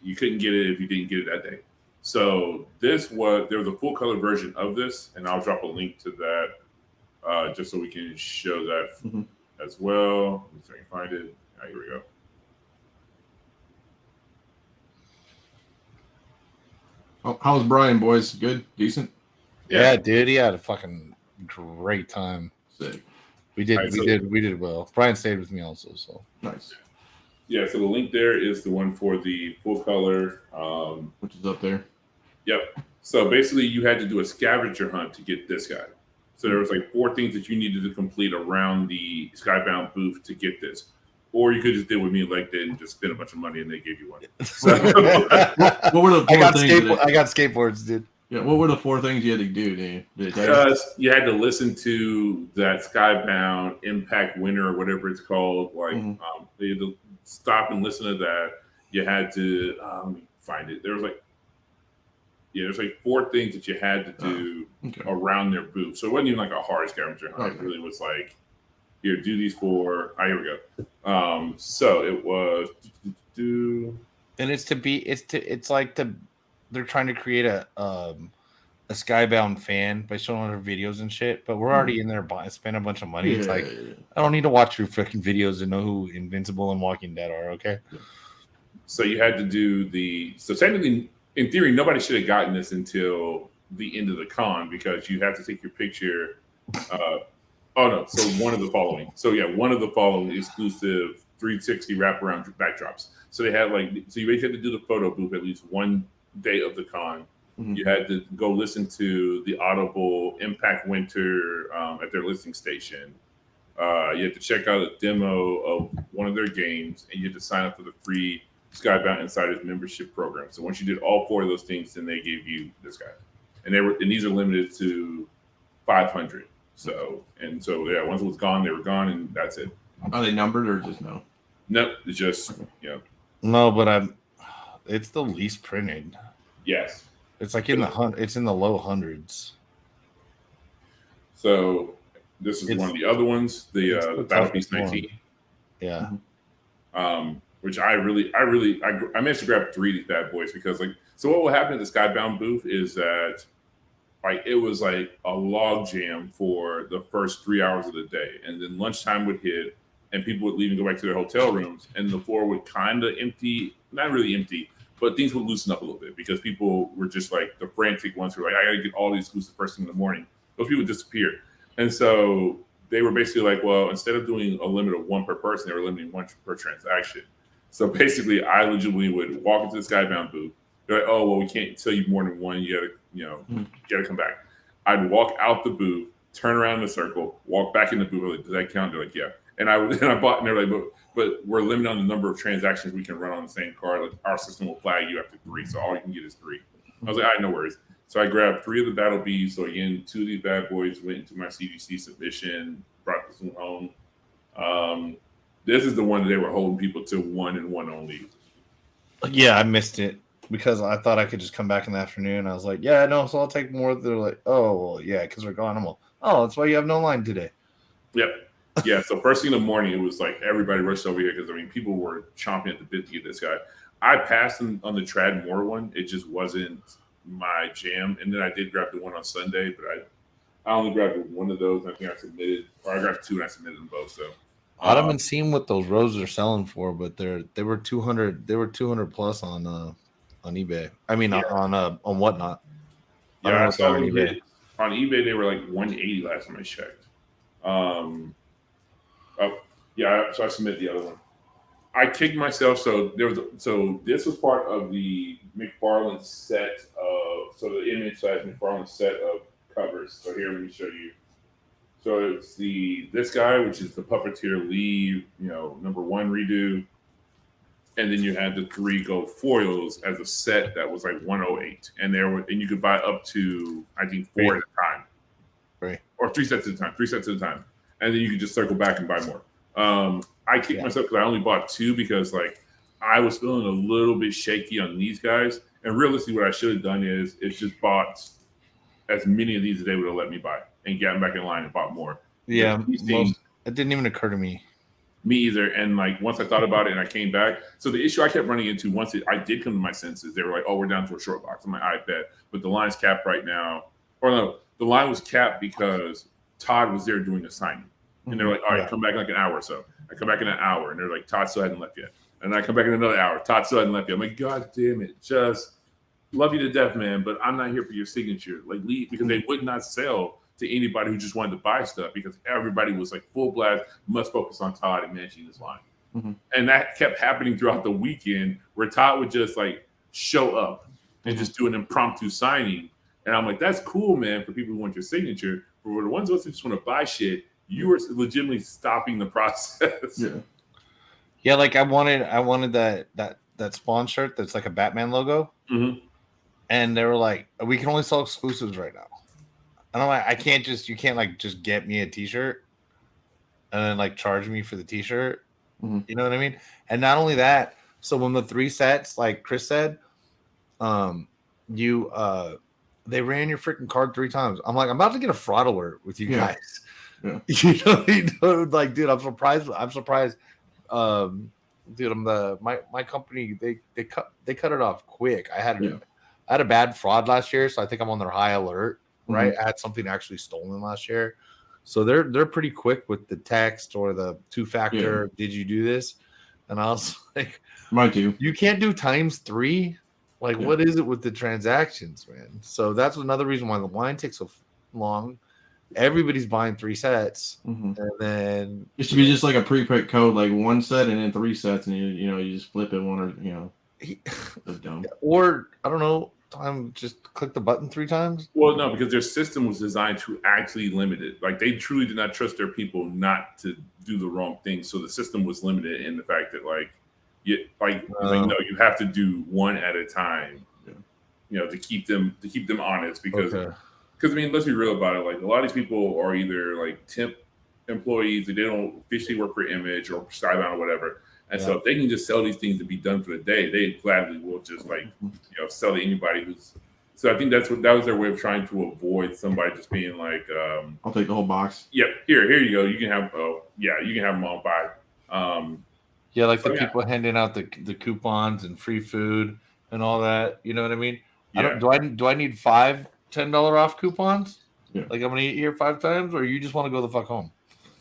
you couldn't get it if you didn't get it that day. So there was a full color version of this, and I'll drop a link to that just so we can show that as well. Let me see if I can find it. Here we go. How's Brian, boys? Good? Decent? Yeah, dude. He had a fucking great time. Sick. We did well. Brian stayed with me also, so nice. Yeah, so the link there is the one for the full color. Which is up there. Yep. So basically you had to do a scavenger hunt to get this guy. So there was like 4 things that you needed to complete around the Skybound booth to get this. Or you could just do what me and Leg did and just spend a bunch of money and they gave you one. So, what were the 4 things? I got skateboards, dude. Yeah, what were the 4 things you had to do, Dave? Did it tell you? Because you had to listen to that Skybound Impact Winter or whatever it's called. Like, you had to stop and listen to that. You had to let me find it. There's like 4 things that you had to do around their booth. So it wasn't even like a hard scavenger hunt. It really was like, here, do these 4. Here we go. So it was and it's like they're trying to create a Skybound fan by showing other videos and shit, but we're already in there spending a bunch of money. It's like I don't need to watch your freaking videos to know who Invincible and Walking Dead are. Okay. So you had to do so technically, in theory, nobody should have gotten this until the end of the con because you have to take your picture. So one of the following. So yeah, one of the following exclusive 360 wraparound backdrops. So they had so you basically had to do the photo booth at least one day of the con. You had to go listen to the Audible Impact Winter at their listing station. You had to check out a demo of one of their games, and you had to sign up for the free Skybound Insiders membership program. So once you did all 4 of those things, then they gave you this guy. And these are limited to 500. So yeah, once it was gone, they were gone, and that's it. Are they numbered or just no? Nope, it's just No, but it's the least printed. Yes. It's like in the low hundreds. So this is one of the other ones, the Battle Beast 19. Yeah. Which I managed to grab 3 of these bad boys because so what will happen at the Skybound booth is that it was like a log jam for the first 3 hours of the day, and then lunchtime would hit and people would leave and go back to their hotel rooms, and the floor would kind of empty, not really empty, but things would loosen up a little bit because people were just like the frantic ones who were like, I gotta get all these exclusives first thing in the morning. Those people disappeared. And so they were basically like, well, instead of doing a limit of 1 per person, they were limiting 1 per transaction. So basically I legitimately would walk into the Skybound booth. They're like, oh, well, we can't tell you more than 1. You gotta come back. I'd walk out the booth, turn around in a circle, walk back in the booth. Like, does that count? They're like, yeah. And I bought, and they're like, but we're limited on the number of transactions we can run on the same card. Like, our system will flag you after 3, so all you can get is 3. I was like, all right, no worries. So I grabbed 3 of the Battle Bees. So again, 2 of these bad boys went into my CGC submission, brought this one home. This is the one that they were holding people to 1 and 1 only. Yeah, I missed it because I thought I could just come back in the afternoon. I was like, yeah, no, so I'll take more. They're like, oh, well, yeah, because we're gone. I'm like, oh, that's why you have no line today. Yep. Yeah, so first thing in the morning, it was like everybody rushed over here because, people were chomping at the bit to get this guy. I passed on the Trad Moore one. It just wasn't my jam. And then I did grab the one on Sunday, but I only grabbed 1 of those. I think I grabbed 2 and I submitted them both. So I haven't seen what those roses are selling for, but they were 200. They were 200 plus on eBay. I mean, on Whatnot. Yeah, I saw on eBay. On eBay, they were like 180 last time I checked. So I submitted the other one. I kicked myself. So this was part of the McFarlane set of the image size McFarlane set of covers. So here, let me show you. So it's this guy, which is the Puppeteer Lee, number 1 redo, and then you had the 3 gold foils as a set that was like 108, and you could buy up to I think 4 at a time, right? Or 3 sets at a time, and then you could just circle back and buy more. I kicked myself because I only bought 2 because I was feeling a little bit shaky on these guys, and realistically, what I should have done is just bought as many of these as they would have let me buy and gotten back in line and bought more. Yeah, it didn't even occur to me. Me either. And once I thought about it and I came back, so the issue I kept running into once I did come to my senses, they were like, "Oh, we're down to a short box." I'm like, "I bet," but the line's capped right now. Or no, the line was capped because Todd was there doing the signing, and they're like, "All right, come back in like an hour or so." I come back in an hour, and they're like, "Todd still hadn't left yet," and I come back in another hour. Todd still hadn't left yet. I'm like, "God damn it, just love you to death, man, but I'm not here for your signature." Leave, because they would not sell to anybody who just wanted to buy stuff because everybody was like full blast, must focus on Todd and managing his line. And that kept happening throughout the weekend where Todd would just show up and just do an impromptu signing. And I'm like, that's cool, man, for people who want your signature. But for the ones of us who just want to buy shit, you were legitimately stopping the process. Yeah, I wanted that Spawn shirt that's like a Batman logo. and they were like, "We can only sell exclusives right now." And I'm like, you can't like just get me a T-shirt and then like charge me for the T-shirt. Mhm. You know what I mean? And not only that, so when the 3 sets, like Chris said, you they ran your freaking card 3 times. I'm like, I'm about to get a fraud alert with you Yeah. guys. Yeah. You know, like, dude, I'm surprised. Dude, my company they cut it off quick. I had a bad fraud last year, so I think I'm on their high alert. Right, I had something actually stolen last year, so they're pretty quick with the text or the 2-factor. Yeah. Did you do this? And I was like, Mine too. you can't do ×3. Like, what is it with the transactions, man? So that's another reason why the line takes so long. Everybody's buying 3 sets, and then it should be just like a prepaid code, like 1 set and then 3 sets, and you just flip it one or dumb. Or I don't know, just click the button 3 times. Well, no, because their system was designed to actually limit it. Like they truly did not trust their people not to do the wrong thing. So the system was limited in the fact that no, you have to do 1 at a time. To keep them honest because. Because, I mean, let's be real about it. Like, a lot of these people are either, like, temp employees. They don't officially work for Image or Skybound or whatever. And so if they can just sell these things to be done for the day, they gladly will just, like, sell to anybody who's – so I think that was their way of trying to avoid somebody just being like I'll take the whole box. Yep, here you go. You can have you can have them all buy. The people handing out the coupons and free food and all that. You know what I mean? Yeah. Do I need 5 $10 off coupons? Yeah. Like I'm gonna eat here 5 times, or you just want to go the fuck home?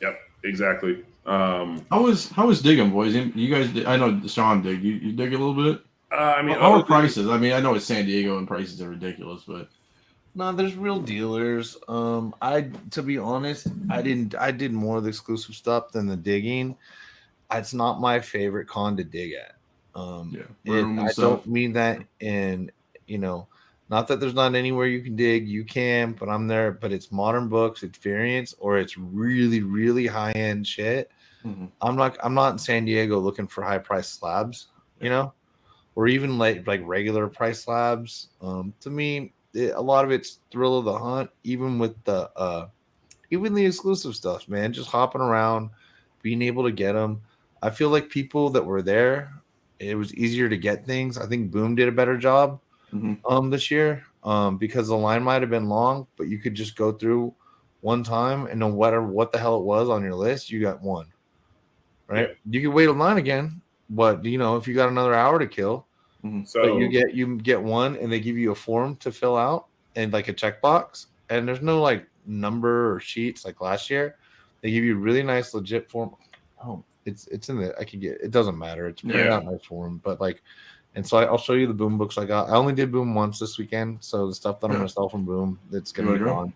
Yep, exactly. How was digging, boys? You guys, I know Sean dig. You dig a little bit. I mean, how are prices? I mean, I know it's San Diego and prices are ridiculous, but no, there's real dealers. To be honest, I did more of the exclusive stuff than the digging. It's not my favorite con to dig at. I don't mean that in not that there's not anywhere you can dig, you can, but I'm there. But it's modern books, it's variants, or it's really, really high end shit. Mm-hmm. I'm not in San Diego looking for high price slabs, or even like regular price slabs. To me, a lot of it's thrill of the hunt, even with the exclusive stuff, man. Just hopping around, being able to get them. I feel like people that were there, it was easier to get things. I think Boom did a better job. This year, because the line might have been long, but you could just go through one time and no matter what the hell it was on your list, you got one. Right? You could wait in line again, but if you got another hour to kill, so you get one, and they give you a form to fill out and like a checkbox, and there's no like number or sheets like last year. They give you a really nice legit form. Oh, it's in the it doesn't matter. It's printed out nice form, but like. And so I'll show you the Boom books I got. I only did Boom once this weekend, so the stuff that I'm going to sell from Boom, it's going to be gone.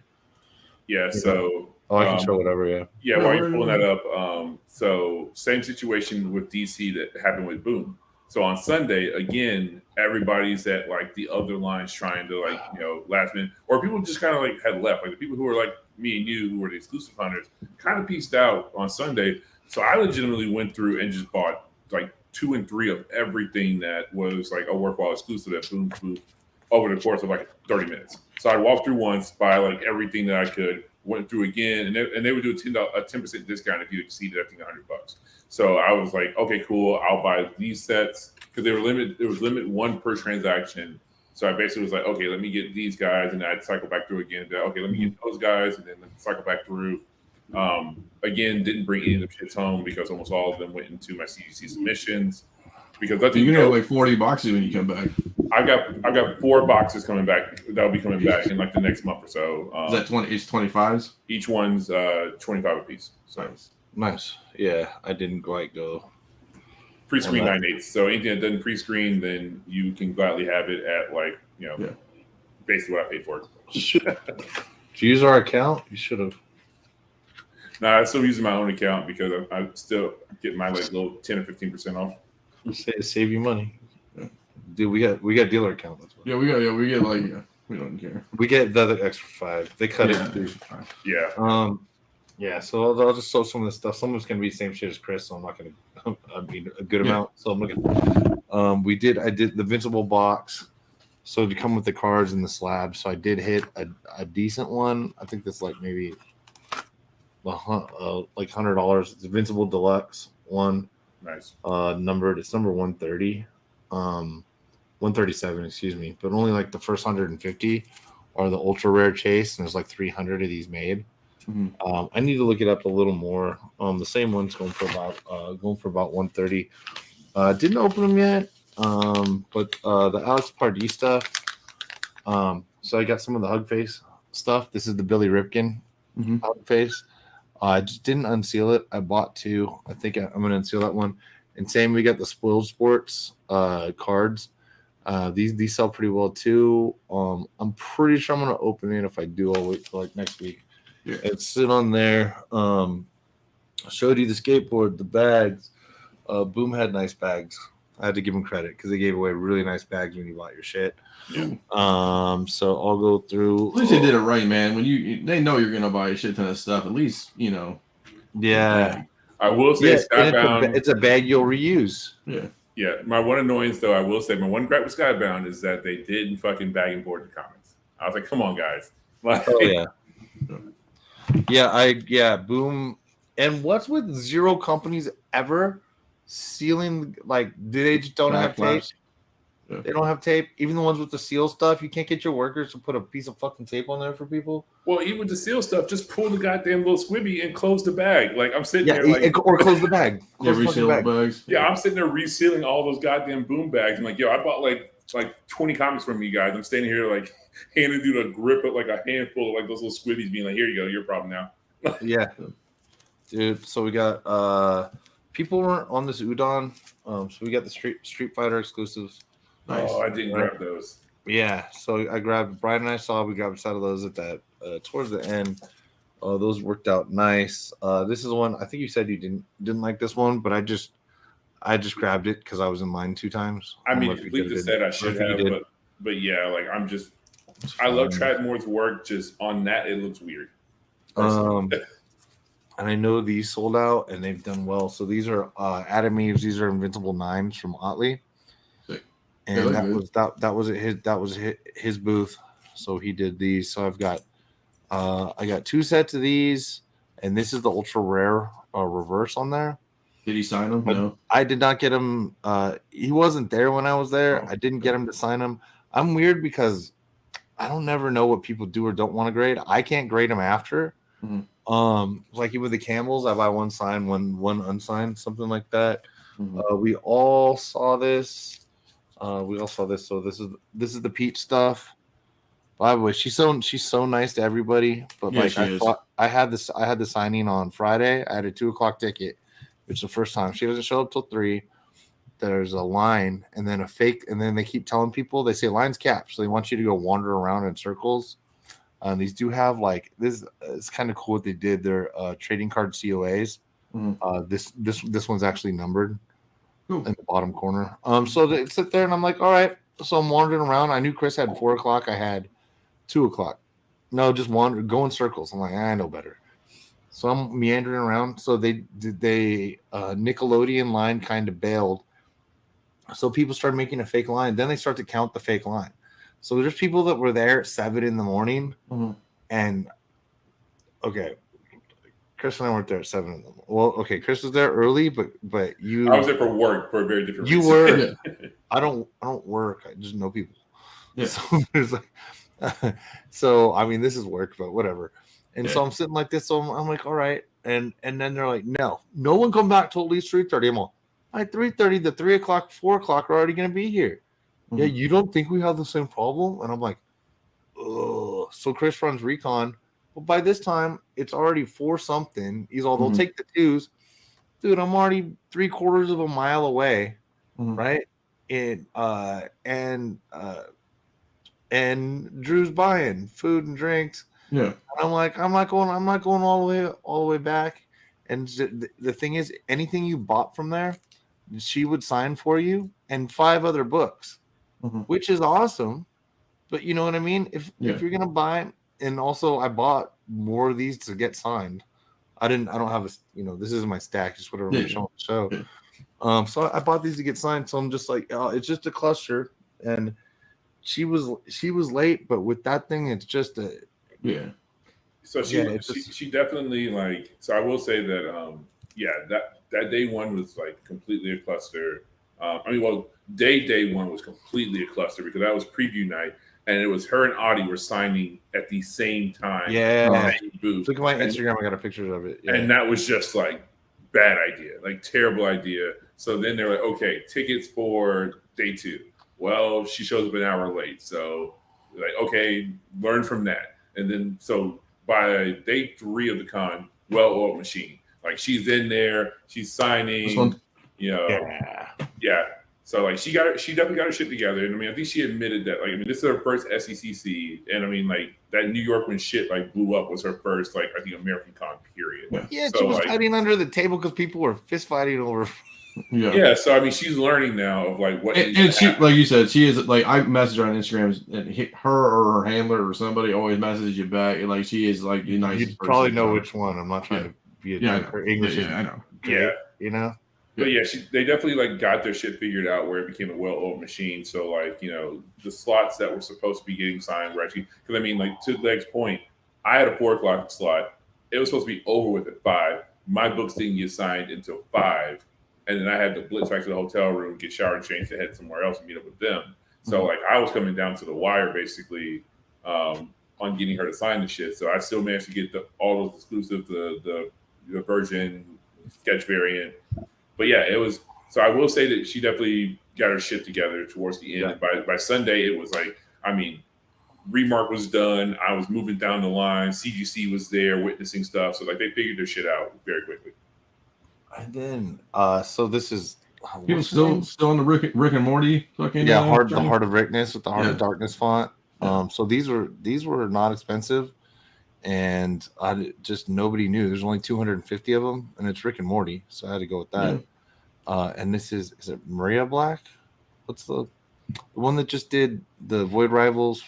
Yeah, so... I can show whatever, yeah. Yeah, while you're pulling that up, so same situation with DC that happened with Boom. So on Sunday, again, everybody's at, like, the other lines trying to, like, last minute... Or people just kind of, like, had left. Like, the people who were, like, me and you, who were the exclusive hunters, kind of pieced out on Sunday. So I legitimately went through and just bought, like, 2 and 3 of everything that was like a worthwhile exclusive at Boom over the course of like 30 minutes. So I walked through once, buy like everything that I could, went through again, and they would do a 10% discount if you exceeded, I think, $100. So I was like, okay, cool, I'll buy these sets because they were limited. It was limit 1 per transaction. So I basically was like, okay, let me get these guys, and I'd cycle back through again. Okay, let me get those guys, and then cycle back through. Again, didn't bring any of the shits home because almost all of them went into my CDC submissions. Because that's you're gonna have like 40 boxes when you come back. I've got 4 boxes coming back. That'll be coming back in like the next month or so. Is that 20? It's 25s. Each one's 25 apiece. So nice. Yeah, I didn't quite go pre-screen 9/8. So anything that doesn't pre-screen, then you can gladly have it at like basically what I paid for it. Did you use our account? You should have. No, I'm still using my own account because I still get my like little 10 or 15% off. Save you money, dude. We got dealer account. We get like we don't care. We get the other extra 5. They cut it too. Yeah. So I'll just show some of the stuff. Some of it's gonna be the same shit as Chris, so I'm not gonna. I mean, a good amount. So I'm looking. I did the Invincible box. So to come with the cards and the slab. So I did hit a decent one. I think that's like maybe like $100. It's Invincible Deluxe one. Nice. Numbered. It's number 130. 137, excuse me. But only like the first 150 are the ultra rare chase, and there's like 300 of these made. Mhm. I need to look it up a little more. The same one's going for about 130. Didn't open them yet. But the Alex Pardee stuff. So I got some of the Hug Face stuff. This is the Billy Ripken Hug Face. I just didn't unseal it. I bought 2. I think I'm going to unseal that one. And same, we got the Spoiled Sports cards. These sell pretty well too. I'm pretty sure I'm going to open it. If I do, I'll wait till like next week. Yeah. It's sit on there. I showed you the skateboard, the bags. Boom had nice bags. I had to give them credit because they gave away really nice bags when you bought your shit. Yeah. So I'll go through. At least they did it right, man. When they know you're gonna buy a shit ton of stuff, at least Yeah. I will say, and Skybound. it's a bag you'll reuse. Yeah. Yeah, my one annoyance though, I will say, my one gripe with Skybound is that they didn't fucking bag and board the comics. I was like, come on, guys. Like, Oh yeah. Boom. And what's with 0 companies ever sealing? Like, do they just don't have tape? Backlash. Yeah. They don't have tape. Even the ones with the seal stuff, you can't get your workers to put a piece of fucking tape on there for people. well, even with the seal stuff, just pull the goddamn little squibby and close the bag. Like I'm sitting Yeah, there, like, or close the bag. Yeah, Close the fucking reseal bag. bags. yeah, I'm sitting there resealing all those goddamn boom bags. I'm like, yo, I bought like 20 comics from you guys. I'm standing here like handing dude a grip of like a handful of like those little squibbies, being like, here you go, your problem now. Yeah, dude. So we got people weren't on this udon. So we got the Street Fighter exclusives. Nice. Oh, I didn't grab those. Yeah, so I grabbed Brian and I saw we grabbed a set of those at that towards the end. Those worked out nice. This is one I think you said you didn't like this one, but I just grabbed it because I was in line 2 times. I mean, don't know if you complete the did. set I should Or if you have, did. but yeah, like It's I love fine. Tradmore's work. Just on that, it looks weird. And I know these sold out and they've done well. So these are Adam Eves. These are Invincible 9s from Otley. Sick. And They look that was his booth. So he did these. So I got 2 sets of these, and this is the ultra rare reverse on there. Did he sign them? But No. I did not get him. He wasn't there when I was there. Oh. I didn't get him to sign them. I'm weird because I don't never know what people do or don't want to grade. I can't grade them after. Mhm. Like with the Campbells, I buy one signed, one unsigned, something like that. Mhm. We all saw this. So this is the Peach stuff. By the way, she's so nice to everybody. But Yeah, like she is. I had the signing on Friday. I had a 2:00 ticket, which is the first time. She doesn't show up till 3. There's a line and then a fake, and then they keep telling people, they say line's capped, so they want you to go wander around in circles. These do have like this. It's kind of cool what they did. They're trading card COAs. Mhm. This one's actually numbered Cool. in the bottom corner. So they sit there and I'm like, all right. So I'm wandering around. I knew Chris had 4:00. I had 2:00. No, just wander, go in circles. I'm like, I know better. So I'm meandering around. So they Nickelodeon line kind of bailed. So people started making a fake line. Then they start to count the fake line. So there's people that were there at 7 a.m. Mhm. And okay, Chris and I weren't there at 7 a.m. Well, okay, Chris was there early, but you I was there for work for a very different you reason. were. Yeah. I don't work. I just know people. Yeah. So there's like, so I mean, this is work, but whatever. And so I'm sitting like this. So I'm like, all right. And then they're like, no one come back till at least 3:30. I'm all, at 3:30, the 3:00, 4:00 are already going to be here. Yeah, Mhm. you don't think we have the same problem? And I'm like, ugh. So Chris runs recon. But by this time, it's already 4 something. He's all, they'll Mhm. take the 2s. Dude, I'm already 3/4 of a mile away, Mhm. right? And Drew's buying food and drinks. Yeah. And I'm like, I'm not going all the way back. And the thing is, anything you bought from there, she would sign for you and 5 other books, Mhm. which is awesome. But you know what I mean? If Yeah. you're gonna buy, and also I bought more of these to get signed. I don't have this is my stack, just whatever I'm showing the show. Yeah. So I bought these to get signed. So I'm just like, it's just a cluster. And she was late, but with that thing, it's just a Yeah. So she definitely like. So I will say that that day one was like completely a cluster. Day one was completely a cluster because that was preview night, and it was her and Audie were signing at the same time. Yeah. Same booth. Look at my Instagram. I got a picture of it. Yeah. And that was just like bad idea, like terrible idea. So then they're like, okay, tickets for day 2. Well, she shows up an hour late, so like, okay, learn from that. And then so by day 3 of the con, well-oiled machine. Like she's in there, she's signing, yeah. So like she definitely got her shit together. And I mean, I think she admitted that. Like, I mean, this is her first SDCC, and I mean, like that New York when shit like blew up was her first, like I think American Con period. Yeah, so, she was like, hiding under the table because people were fist fighting over. Yeah. So I mean, she's learning now of like what. And she, like you said, she is like I messaged her on Instagram, and her or her handler or somebody always messages you back. And like she is like the nicest. You probably know which one. I'm not trying to be a jerk. or English. Yeah, I know. Great, you know. But yeah, they definitely like got their shit figured out where it became a well-oiled machine. So like the slots that were supposed to be getting signed were actually because I mean like to Leg's point, I had a 4 o'clock slot. It was supposed to be over with at 5. My books didn't get signed until 5, and then I had to blitz back to the hotel room, get showered and changed, to head somewhere else and meet up with them. So like I was coming down to the wire basically on getting her to sign the shit. So I still managed to get all those exclusive the version sketch variant. But yeah, it was. So I will say that she definitely got her shit together towards the end. Yeah. By Sunday, it was like, I mean, Remark was done. I was moving down the line. CGC was there witnessing stuff. So like they figured their shit out very quickly. And then, so this is people still on the Rick and Morty fucking the Heart of Rickness with the Heart of Darkness font. Yeah. So these were not expensive, and nobody knew. There's only 250 of them, and it's Rick and Morty, so I had to go with that. Yeah. And this is it Maria Black? What's the one that just did the Void Rivals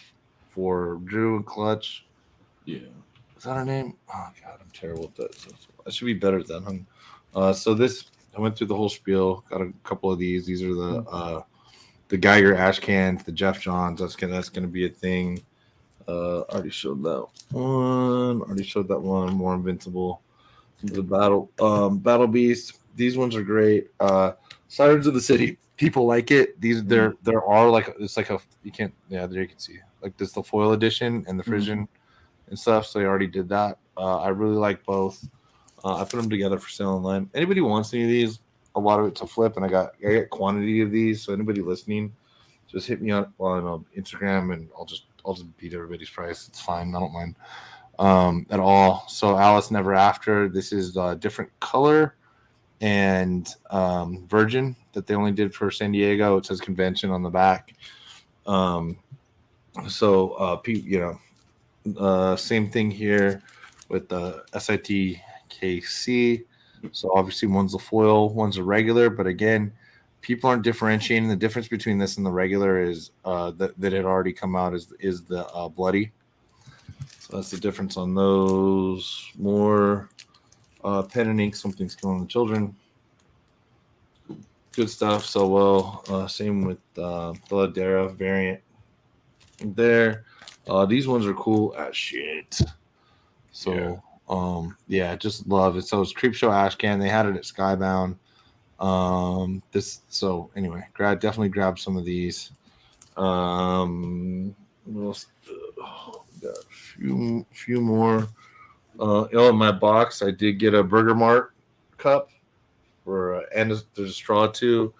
for Drew and Clutch? Yeah, is that her name? Oh god, I'm terrible at that. So I should be better at that. So this, I went through the whole spiel. Got a couple of these. These are the Geiger ash cans, the Jeff Johns. That's gonna be a thing. Already showed that one. More Invincible. The Battle Beast. These ones are great. Sirens of the City. People like it. There are like it's like a you can't there you can see like this the foil edition and the Frisian and stuff. So they already did that. I really like both. I put them together for sale online. Anybody wants any of these? A lot of it's a flip, and I got quantity of these. So anybody listening, just hit me on Instagram, and I'll just beat everybody's price. It's fine. I don't mind at all. So Alice Never After. This is a different color and Virgin that they only did for San Diego. It says convention on the back. Same thing here with the SITKC. So obviously one's the foil, one's a regular, but again, people aren't differentiating. The difference between this and the regular is that had already come out is the bloody. So that's the difference on those. More pen and ink, Something's Killing the Children. Good stuff. So same with the Ladera variant there. These ones are cool as shit. So just love it. So it's Creepshow Ashcan. They had it at Skybound. Definitely grab some of these. What else? Got a few more. In my box, I did get a Burger Mart cup and there's a straw too.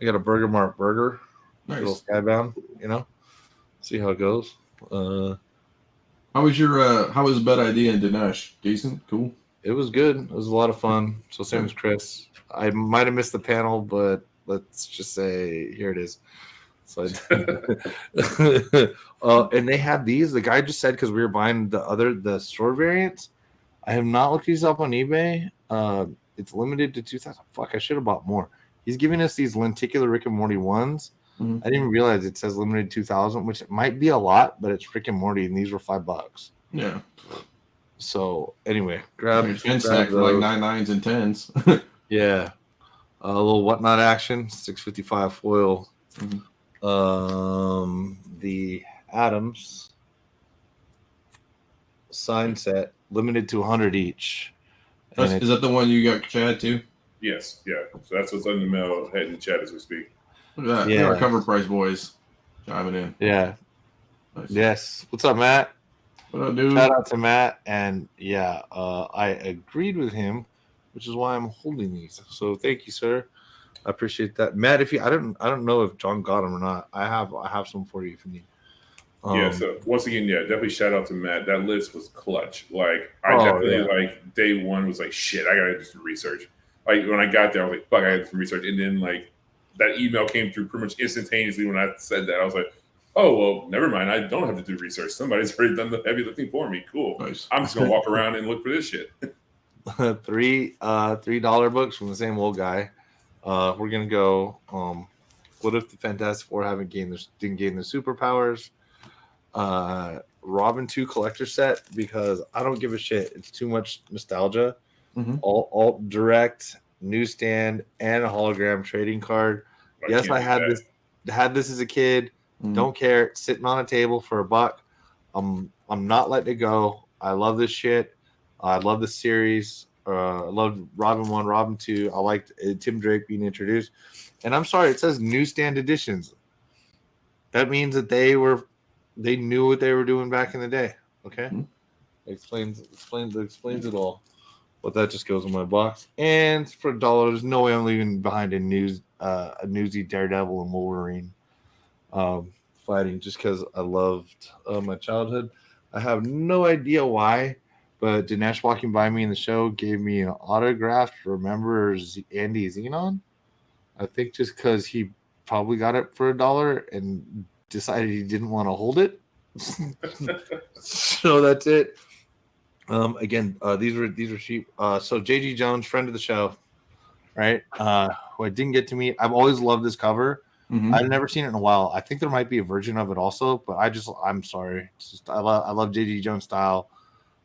I got a Burger Mart burger. Nice. Little Skybound, see how it goes. How was Bad Idea in Dinesh? Decent? Cool? It was good. It was a lot of fun. So same as Chris. I might have missed the panel, but let's just say here it is. So and they had these. The guy just said because we were buying the store variants. I have not looked these up on eBay. It's limited to 2,000. Fuck, I should have bought more. He's giving us these lenticular Rick and Morty ones. Mm-hmm. I didn't realize it says limited 2,000, which might be a lot, but it's Rick and Morty, and these were $5. Yeah. So anyway, grab 10 stack for like 9 9s and 10s. Yeah. A little Whatnot action, 655 foil. Mm-hmm. the Adams sign set, limited to 100 each. And Is that the one you got, Chad, too? Yes, yeah. So that's what's in the mail, heading in the chat as we speak. Look at that. Yeah. Our cover price boys chiming in. yeah, Nice. yes. What's up, Matt? What up, dude? Shout out to Matt, and yeah, I agreed with him, which is why I'm holding these. So thank you, sir. I appreciate that, Matt. If you, I don't know if John got them or not. I have some for you if you need. Yeah, so once again, yeah, definitely shout out to Matt. That list was clutch. Like, I Oh, definitely, yeah. like, day one was like, shit, I gotta do some research. Like, when I got there, I was like, fuck, I gotta do some research. And then, like, that email came through pretty much instantaneously when I said that. I was like, oh, well, never mind. I don't have to do research. Somebody's already done the heavy lifting for me. Cool. Nice. I'm just gonna walk around and look for this shit. $3 books from the same old guy. We're gonna go. What if the Fantastic Four didn't gain their superpowers? Robin 2 collector set, because I don't give a shit. It's too much nostalgia. Mhm. All direct newsstand and a hologram trading card. Yes, I had this as a kid. Mhm. Don't care. It's sitting on a table for $1. I'm not letting it go. I love this shit. I love the series. I love Robin 1, Robin 2. I liked Tim Drake being introduced. And I'm sorry, it says newsstand editions. That means that they knew what they were doing back in the day. Okay, explains it all. But that just goes in my box. And for $1, there's no way I'm leaving behind a newsy Daredevil and Wolverine fighting, just because I loved my childhood. I have no idea why, but Dinesh walking by me in the show gave me an autograph. Remember Andy Xenon? I think just because he probably got it for $1 and decided he didn't want to hold it. So that's it. Again, these were cheap. So JG Jones, friend of the show, right? Who I didn't get to meet. I've always loved this cover. Mhm. I've never seen it in a while. I think there might be a version of it also, but I'm sorry. It's just, I love JG Jones style.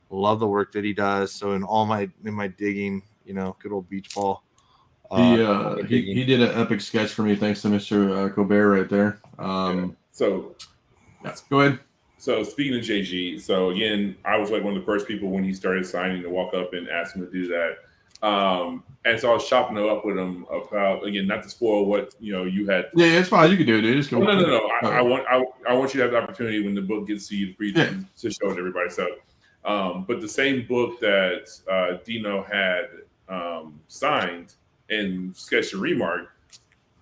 Love the work that he does. So in my digging, good old beach ball. He did an epic sketch for me, thanks to Mr. Colbert right there. So Yeah, go ahead. So speaking of JG, so again, I was like one of the first people when he started signing to walk up and ask him to do that. And so I was chopping it up with him about, again, not to spoil what you had. Yeah, it's fine. You can do it, dude. Just go. No. I want you to have the opportunity when the book gets to you to show it to everybody. So, but the same book that Dino had signed and sketched a remark,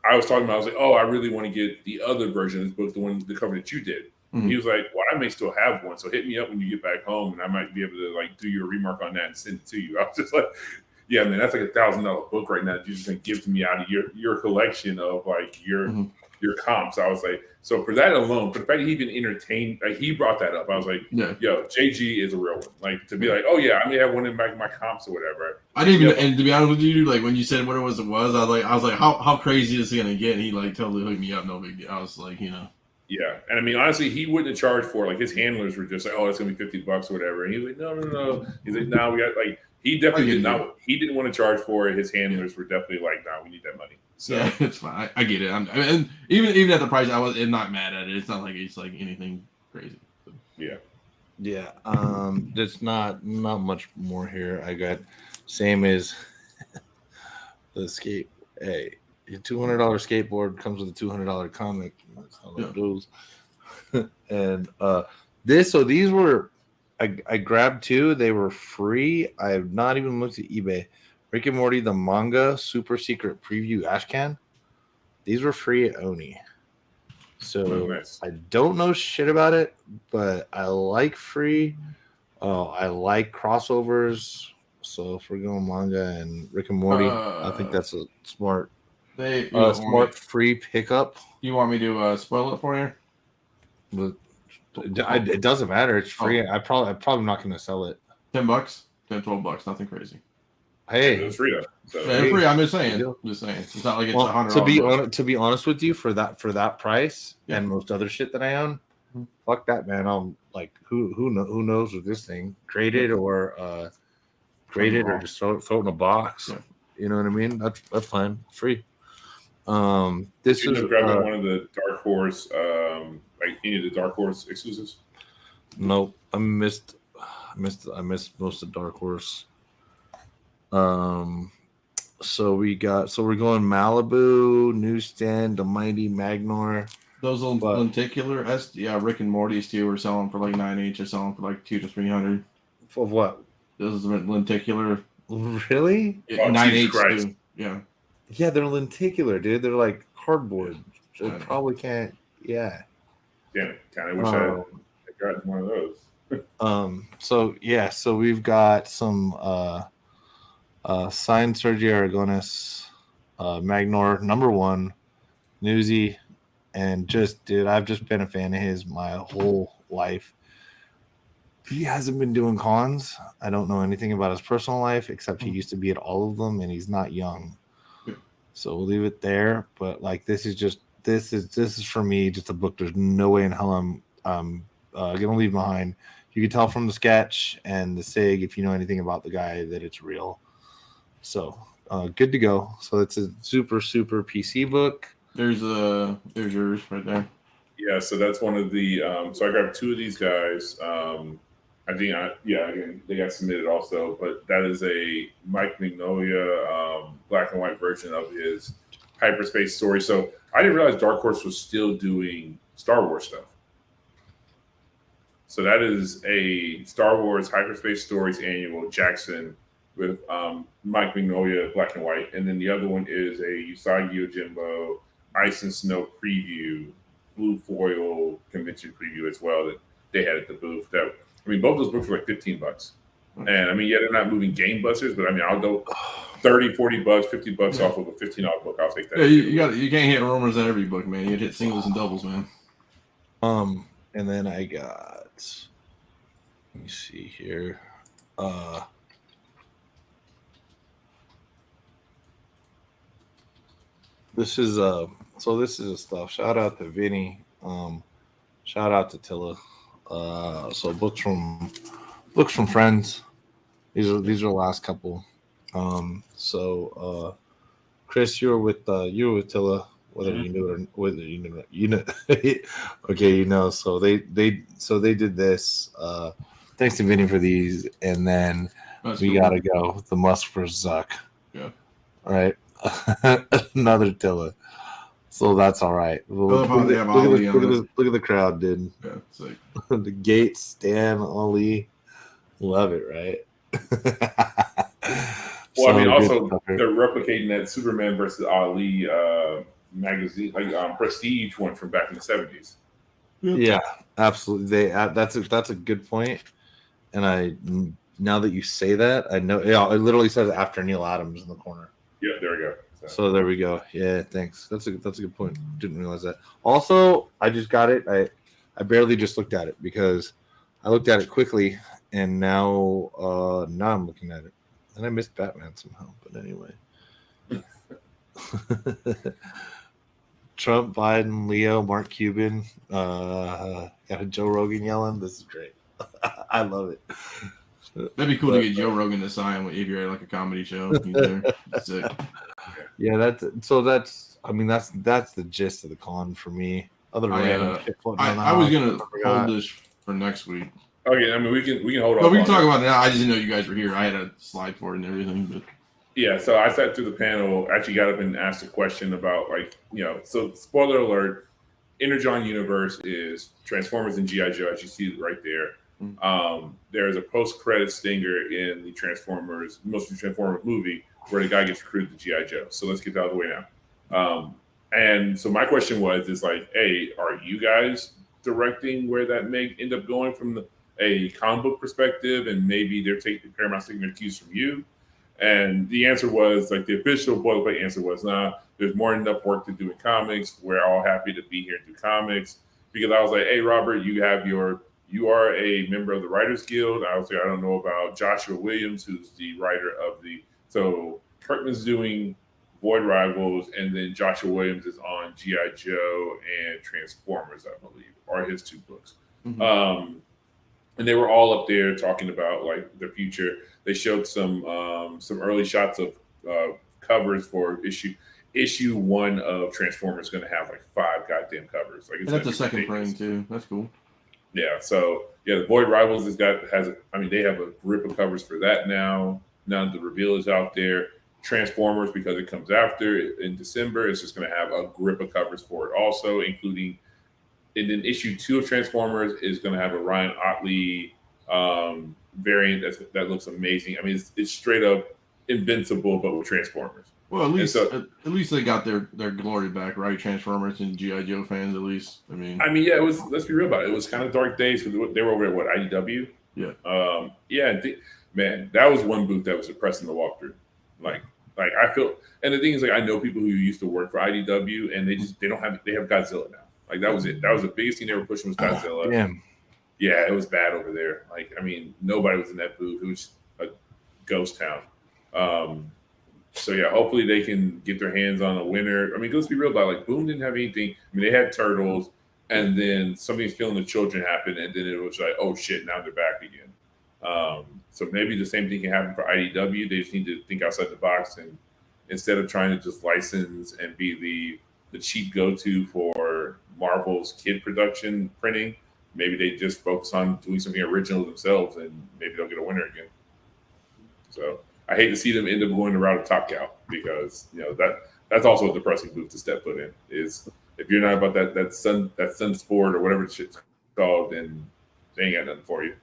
I was talking about. I was like, oh, I really want to get the other version of this book, the cover that you did. Mm-hmm. He was like, well, I may still have one, so hit me up when you get back home, and I might be able to like do your remark on that and send it to you. I was just like, yeah, man, that's like $1,000 book right now that you're just gonna give to me out of your collection of like your comps. I was like, so for that alone, for the fact that he even entertained, like he brought that up, I was like, yo, JG is a real one. Like to be like, oh yeah, I may have one in back my comps or whatever. I didn't even, and to be honest with you, like when you said what it was, I was like, how crazy is he gonna get? And he like totally hooked me up, no big deal. I was like, Yeah, and I mean, honestly, he wouldn't have charged for it. Like his handlers were just like, "Oh, it's gonna be $50 or whatever." And he was like, "No." He's like, "No, we got like." He definitely did not. He didn't want to charge for it. His handlers were definitely like, "No, we need that money." So yeah, it's fine. I get it. And even at the price, I was not mad at it. It's not like it's like anything crazy. So. Yeah. There's not much more here. I got same as the skate. Hey. Your $200 skateboard comes with a $200 comic. That's how that goes. And these were, I grabbed two. They were free. I have not even looked at eBay. Rick and Morty, the manga super secret preview ashcan. These were free at Oni. So nice. I don't know shit about it, but I like free. I like crossovers. So if we're going manga and Rick and Morty, I think that's a smart. Smart free pickup. You want me to spoil it for you? But it doesn't matter. It's free. I'm probably not going to sell it. $10, $10-$12, nothing crazy. Hey, it's free though. So. Yeah, free. I'm just saying. It's not like it's $100. To be honest with you, for that price and most other shit that I own, fuck that, man. I'm like, who knows with this thing? Graded or just throw it in a box. Yeah. You know what I mean? That's fine. Free. This is grabbing one of the Dark Horse like any of the Dark Horse exclusives? Nope, I missed most of Dark Horse. So we're going Malibu, Newsstand, the Mighty Magnor. Those lenticular, Rick and Morty's too are selling for like 9 each. Are selling for like 200 to 300. For what? Those are lenticular. Really? Oh, 9 Jesus each Christ. too. Yeah. Yeah, they're lenticular, dude. They're like cardboard. They Yeah. probably can't. Yeah. Damn it. Kind of wish I had gotten one of those. So we've got some signed Sergio Aragonis, Magnor #1, Newsy, and dude, I've just been a fan of his my whole life. He hasn't been doing cons. I don't know anything about his personal life except he used to be at all of them, and he's not young. So we'll leave it there. But like, this is for me just a book. There's no way in hell I'm gonna leave behind. You can tell from the sketch and the sig, if you know anything about the guy, that it's real. So good to go. So it's a super PC book. There's yours right there. Yeah, so that's one of the. So I grabbed 2 of these guys. I think, again, they got submitted also, but that is a Mike Mignola black and white version of his hyperspace story. So I didn't realize Dark Horse was still doing Star Wars stuff. So that is a Star Wars hyperspace stories annual Jackson with Mike Mignola black and white, and then the other one is a Usagi Yojimbo Ice and Snow preview, blue foil convention preview as well that they had at the booth. Both those books were like $15. And they're not moving game busters, but I'll go $30, $40, $50 off of a $15 book. I'll take that. Yeah, you can't hit rumors on every book, man. You hit singles and doubles, man. And then I got, let me see here. This is a stuff. Shout out to Vinny. Shout out to Tilla. So books from friends. These are the last couple. Chris, you were with Tilla, whether you knew it or whether you know. Okay, you know. So they did this. Thanks to Vinny for these, and then we gotta go. The Musk for Zuck. Yeah. All right. Another Tilla. So that's all right. Look at the crowd, dude. Yeah, it's like the Gates, Stan, Ali. Love it, right? Well, they're replicating that Superman versus Ali magazine, like Prestige one from back in the 70s. Yeah, absolutely. That's a good point. And now that you say that, I know. Yeah, it literally says after Neil Adams in the corner. Yeah, there we go. So there we go. Yeah, thanks. That's a good point. Didn't realize that. Also, I just got it. I barely just looked at it because I looked at it quickly, and now I'm looking at it, and I missed Batman somehow. But anyway, Trump, Biden, Leo, Mark Cuban, got a Joe Rogan yelling. This is great. I love it. That'd be cool to get Joe Rogan to sign if you're at like a comedy show. He's there. Sick. Yeah, that's the gist of the con for me. Other random shit floating around the I was house, gonna hold this for next week. Okay, we can hold on. But we can talk about it now. I just didn't know you guys were here. I had a slide for it and everything, but yeah. So I sat through the panel. Actually, got up and asked a question about So spoiler alert: Energon Universe is Transformers and GI Joe, as you see right there. There's a post-credit stinger in the Transformers movie where the guy gets recruited to GI Joe. So let's get that out of the way now. And so my question is like, hey, are you guys directing where that may end up going from a comic book perspective, and maybe they're taking Paramount's taking their cues from you? And the answer was, like, the official boilerplate answer was, nah, there's more than enough work to do in comics. We're all happy to be here and do comics. Because I was like, hey, Robert, you are a member of the Writers Guild. I was like, I don't know about Joshua Williams, who's the writer of so Kirkman's doing Void Rivals, and then Joshua Williams is on G.I. Joe and Transformers, I believe, are his 2 books. Mm-hmm. And they were all up there talking about like their future. They showed some early shots of covers for issue. issue 1 of Transformers is going to have like 5 goddamn covers. Like, And that's a second print too. That's cool. Yeah. So yeah, the Void Rivals they have a grip of covers for that now. Now the reveal is out there. Transformers, because it comes after in December, it's just going to have a grip of covers for it also, including. And then issue 2 of Transformers is going to have a Ryan Otley variant that looks amazing. I mean, it's straight up Invincible, but with Transformers. Well, at least they got their glory back, right? Transformers and GI Joe fans, at least. I mean, yeah, it was. Let's be real about it. It was kind of dark days because they were over at IDW. Yeah. Man, that was one booth that was depressing to walk through. Like I feel, and the thing is, like, I know people who used to work for IDW, and they have Godzilla now. Like, that was it. That was the biggest thing they were pushing was Godzilla. Damn. Yeah, it was bad over there. Like, I mean, nobody was in that booth. It was a ghost town. So yeah, hopefully they can get their hands on a winner. I mean, let's be real about it. Like, Boom didn't have anything. I mean, they had Turtles, and then Something's Killing the Children happened, and then it was like, oh shit, now they're back again. So maybe the same thing can happen for IDW. They just need to think outside the box, and instead of trying to just license and be the cheap go-to for Marvel's kid production printing, maybe they just focus on doing something original themselves, and maybe they'll get a winner again. So I hate to see them end up going the route of Top Cow, because that's also a depressing booth to step foot in. Is if you're not about that sun sport or whatever the shit's called, then they ain't got nothing for you.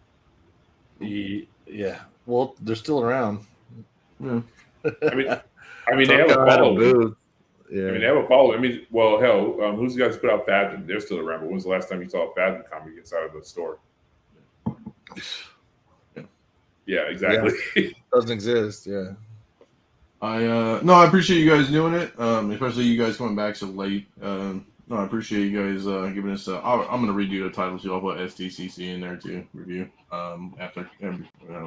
Yeah. Well, they're still around. Yeah. I mean, they have a follow. booth. Yeah. I mean, they have a follow. I mean, well, hell, who's the guys who put out Fathom? They're still around. But when was the last time you saw a Fathom comic inside of the store? Yeah, exactly. Yeah. Doesn't exist. Yeah. I appreciate you guys doing it, especially you guys coming back so late. I appreciate you guys giving us. I'm gonna redo the title too. I'll put SDCC in there too. Review after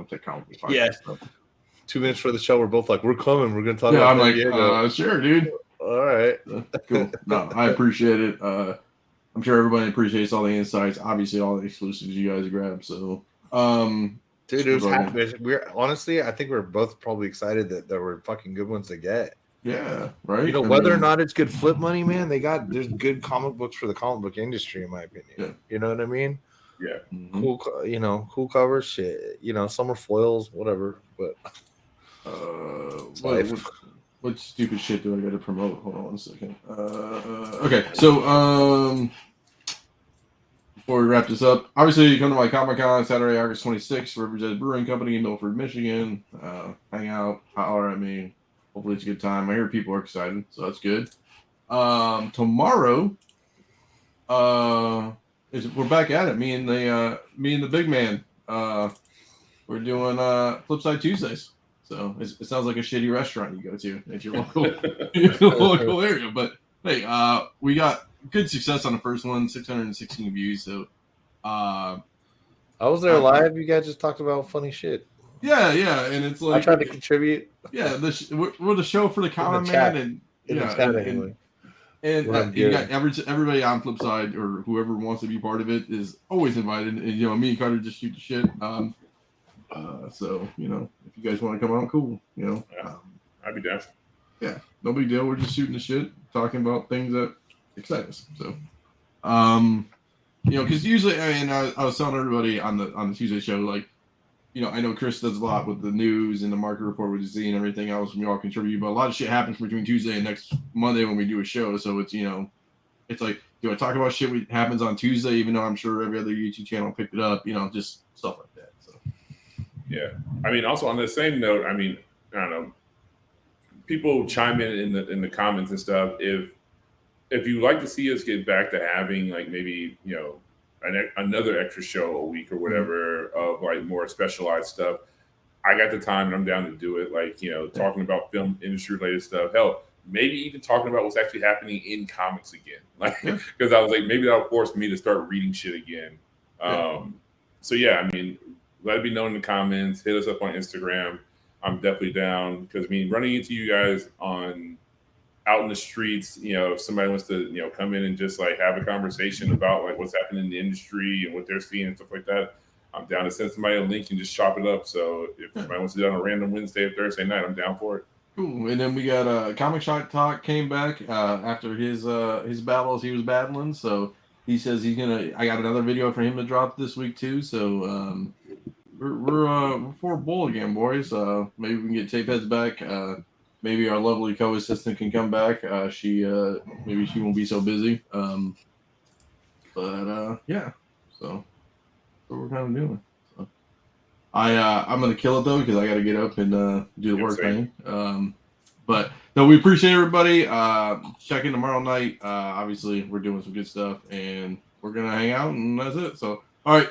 take comic book. Yeah. Stuff. 2 minutes for the show, we're both like, we're coming. We're gonna talk. Yeah, about I'm like, sure, dude. All right. Cool. No, I appreciate it. I'm sure everybody appreciates all the insights. Obviously, all the exclusives you guys grab. So, dude, it was happy. We're honestly, I think we're both probably excited that there were fucking good ones to get. Yeah, right. You know, whether or not it's good flip money, man, there's good comic books for the comic book industry, in my opinion. Yeah. You know what I mean? Yeah. Mm-hmm. Cool covers, shit. Some are foils, whatever. But what stupid shit do I got to promote? Hold on 1 second. Okay, so before we wrap this up, obviously you come to my Comic-Con Saturday, August 26th, River's Edge Brewing Company in Milford, Michigan. Hang out, holler at me. Hopefully it's a good time. I hear people are excited, so that's good. Tomorrow, we're back at it. Me and the big man. We're doing Flipside Tuesdays. So it sounds like a shitty restaurant you go to at your local area. But hey, we got good success on the first one, 616 views. So I was there live. You guys just talked about funny shit. Yeah, and it's like I tried to contribute. Yeah, we're the show for the common man, and and you got everybody on Flipside or whoever wants to be part of it is always invited. And me and Carter just shoot the shit. So if you guys want to come out, cool. I'd be down. Yeah, no big deal. We're just shooting the shit, talking about things that excite us. So, because usually, I was telling everybody on the Tuesday show, like, I know Chris does a lot with the news and the market report with Z and everything else, and we all contribute. But a lot of shit happens between Tuesday and next Monday when we do a show. So it's it's like, do I talk about shit that happens on Tuesday, even though I'm sure every other YouTube channel picked it up? Just stuff like that. So. Yeah, also on the same note, I don't know. People chime in the comments and stuff. If you'd like to see us get back to having like maybe another extra show a week or whatever of like more specialized stuff, I got the time and I'm down to do it. Like talking about film industry related stuff. Hell, maybe even talking about what's actually happening in comics again. Like because I was like maybe that'll force me to start reading shit again. So yeah, let it be known in the comments. Hit us up on Instagram. I'm definitely down because running into you guys out in the streets, if somebody wants to, come in and just like have a conversation about like what's happening in the industry and what they're seeing and stuff like that, I'm down to send somebody a link and just chop it up. So if somebody wants to do it on a random Wednesday or Thursday night, I'm down for it. Cool. And then we got Comic Shop Talk came back after his battles he was battling. So he says I got another video for him to drop this week too. So we're for a bull again, boys. Maybe we can get Tape Heads back. Maybe our lovely co-assistant can come back. She maybe she won't be so busy. Yeah. So that's what we're kind of doing. So I'm gonna kill it though because I got to get up and do the work thing. But no, we appreciate everybody. Check in tomorrow night. Obviously, we're doing some good stuff and we're gonna hang out and that's it. So all right.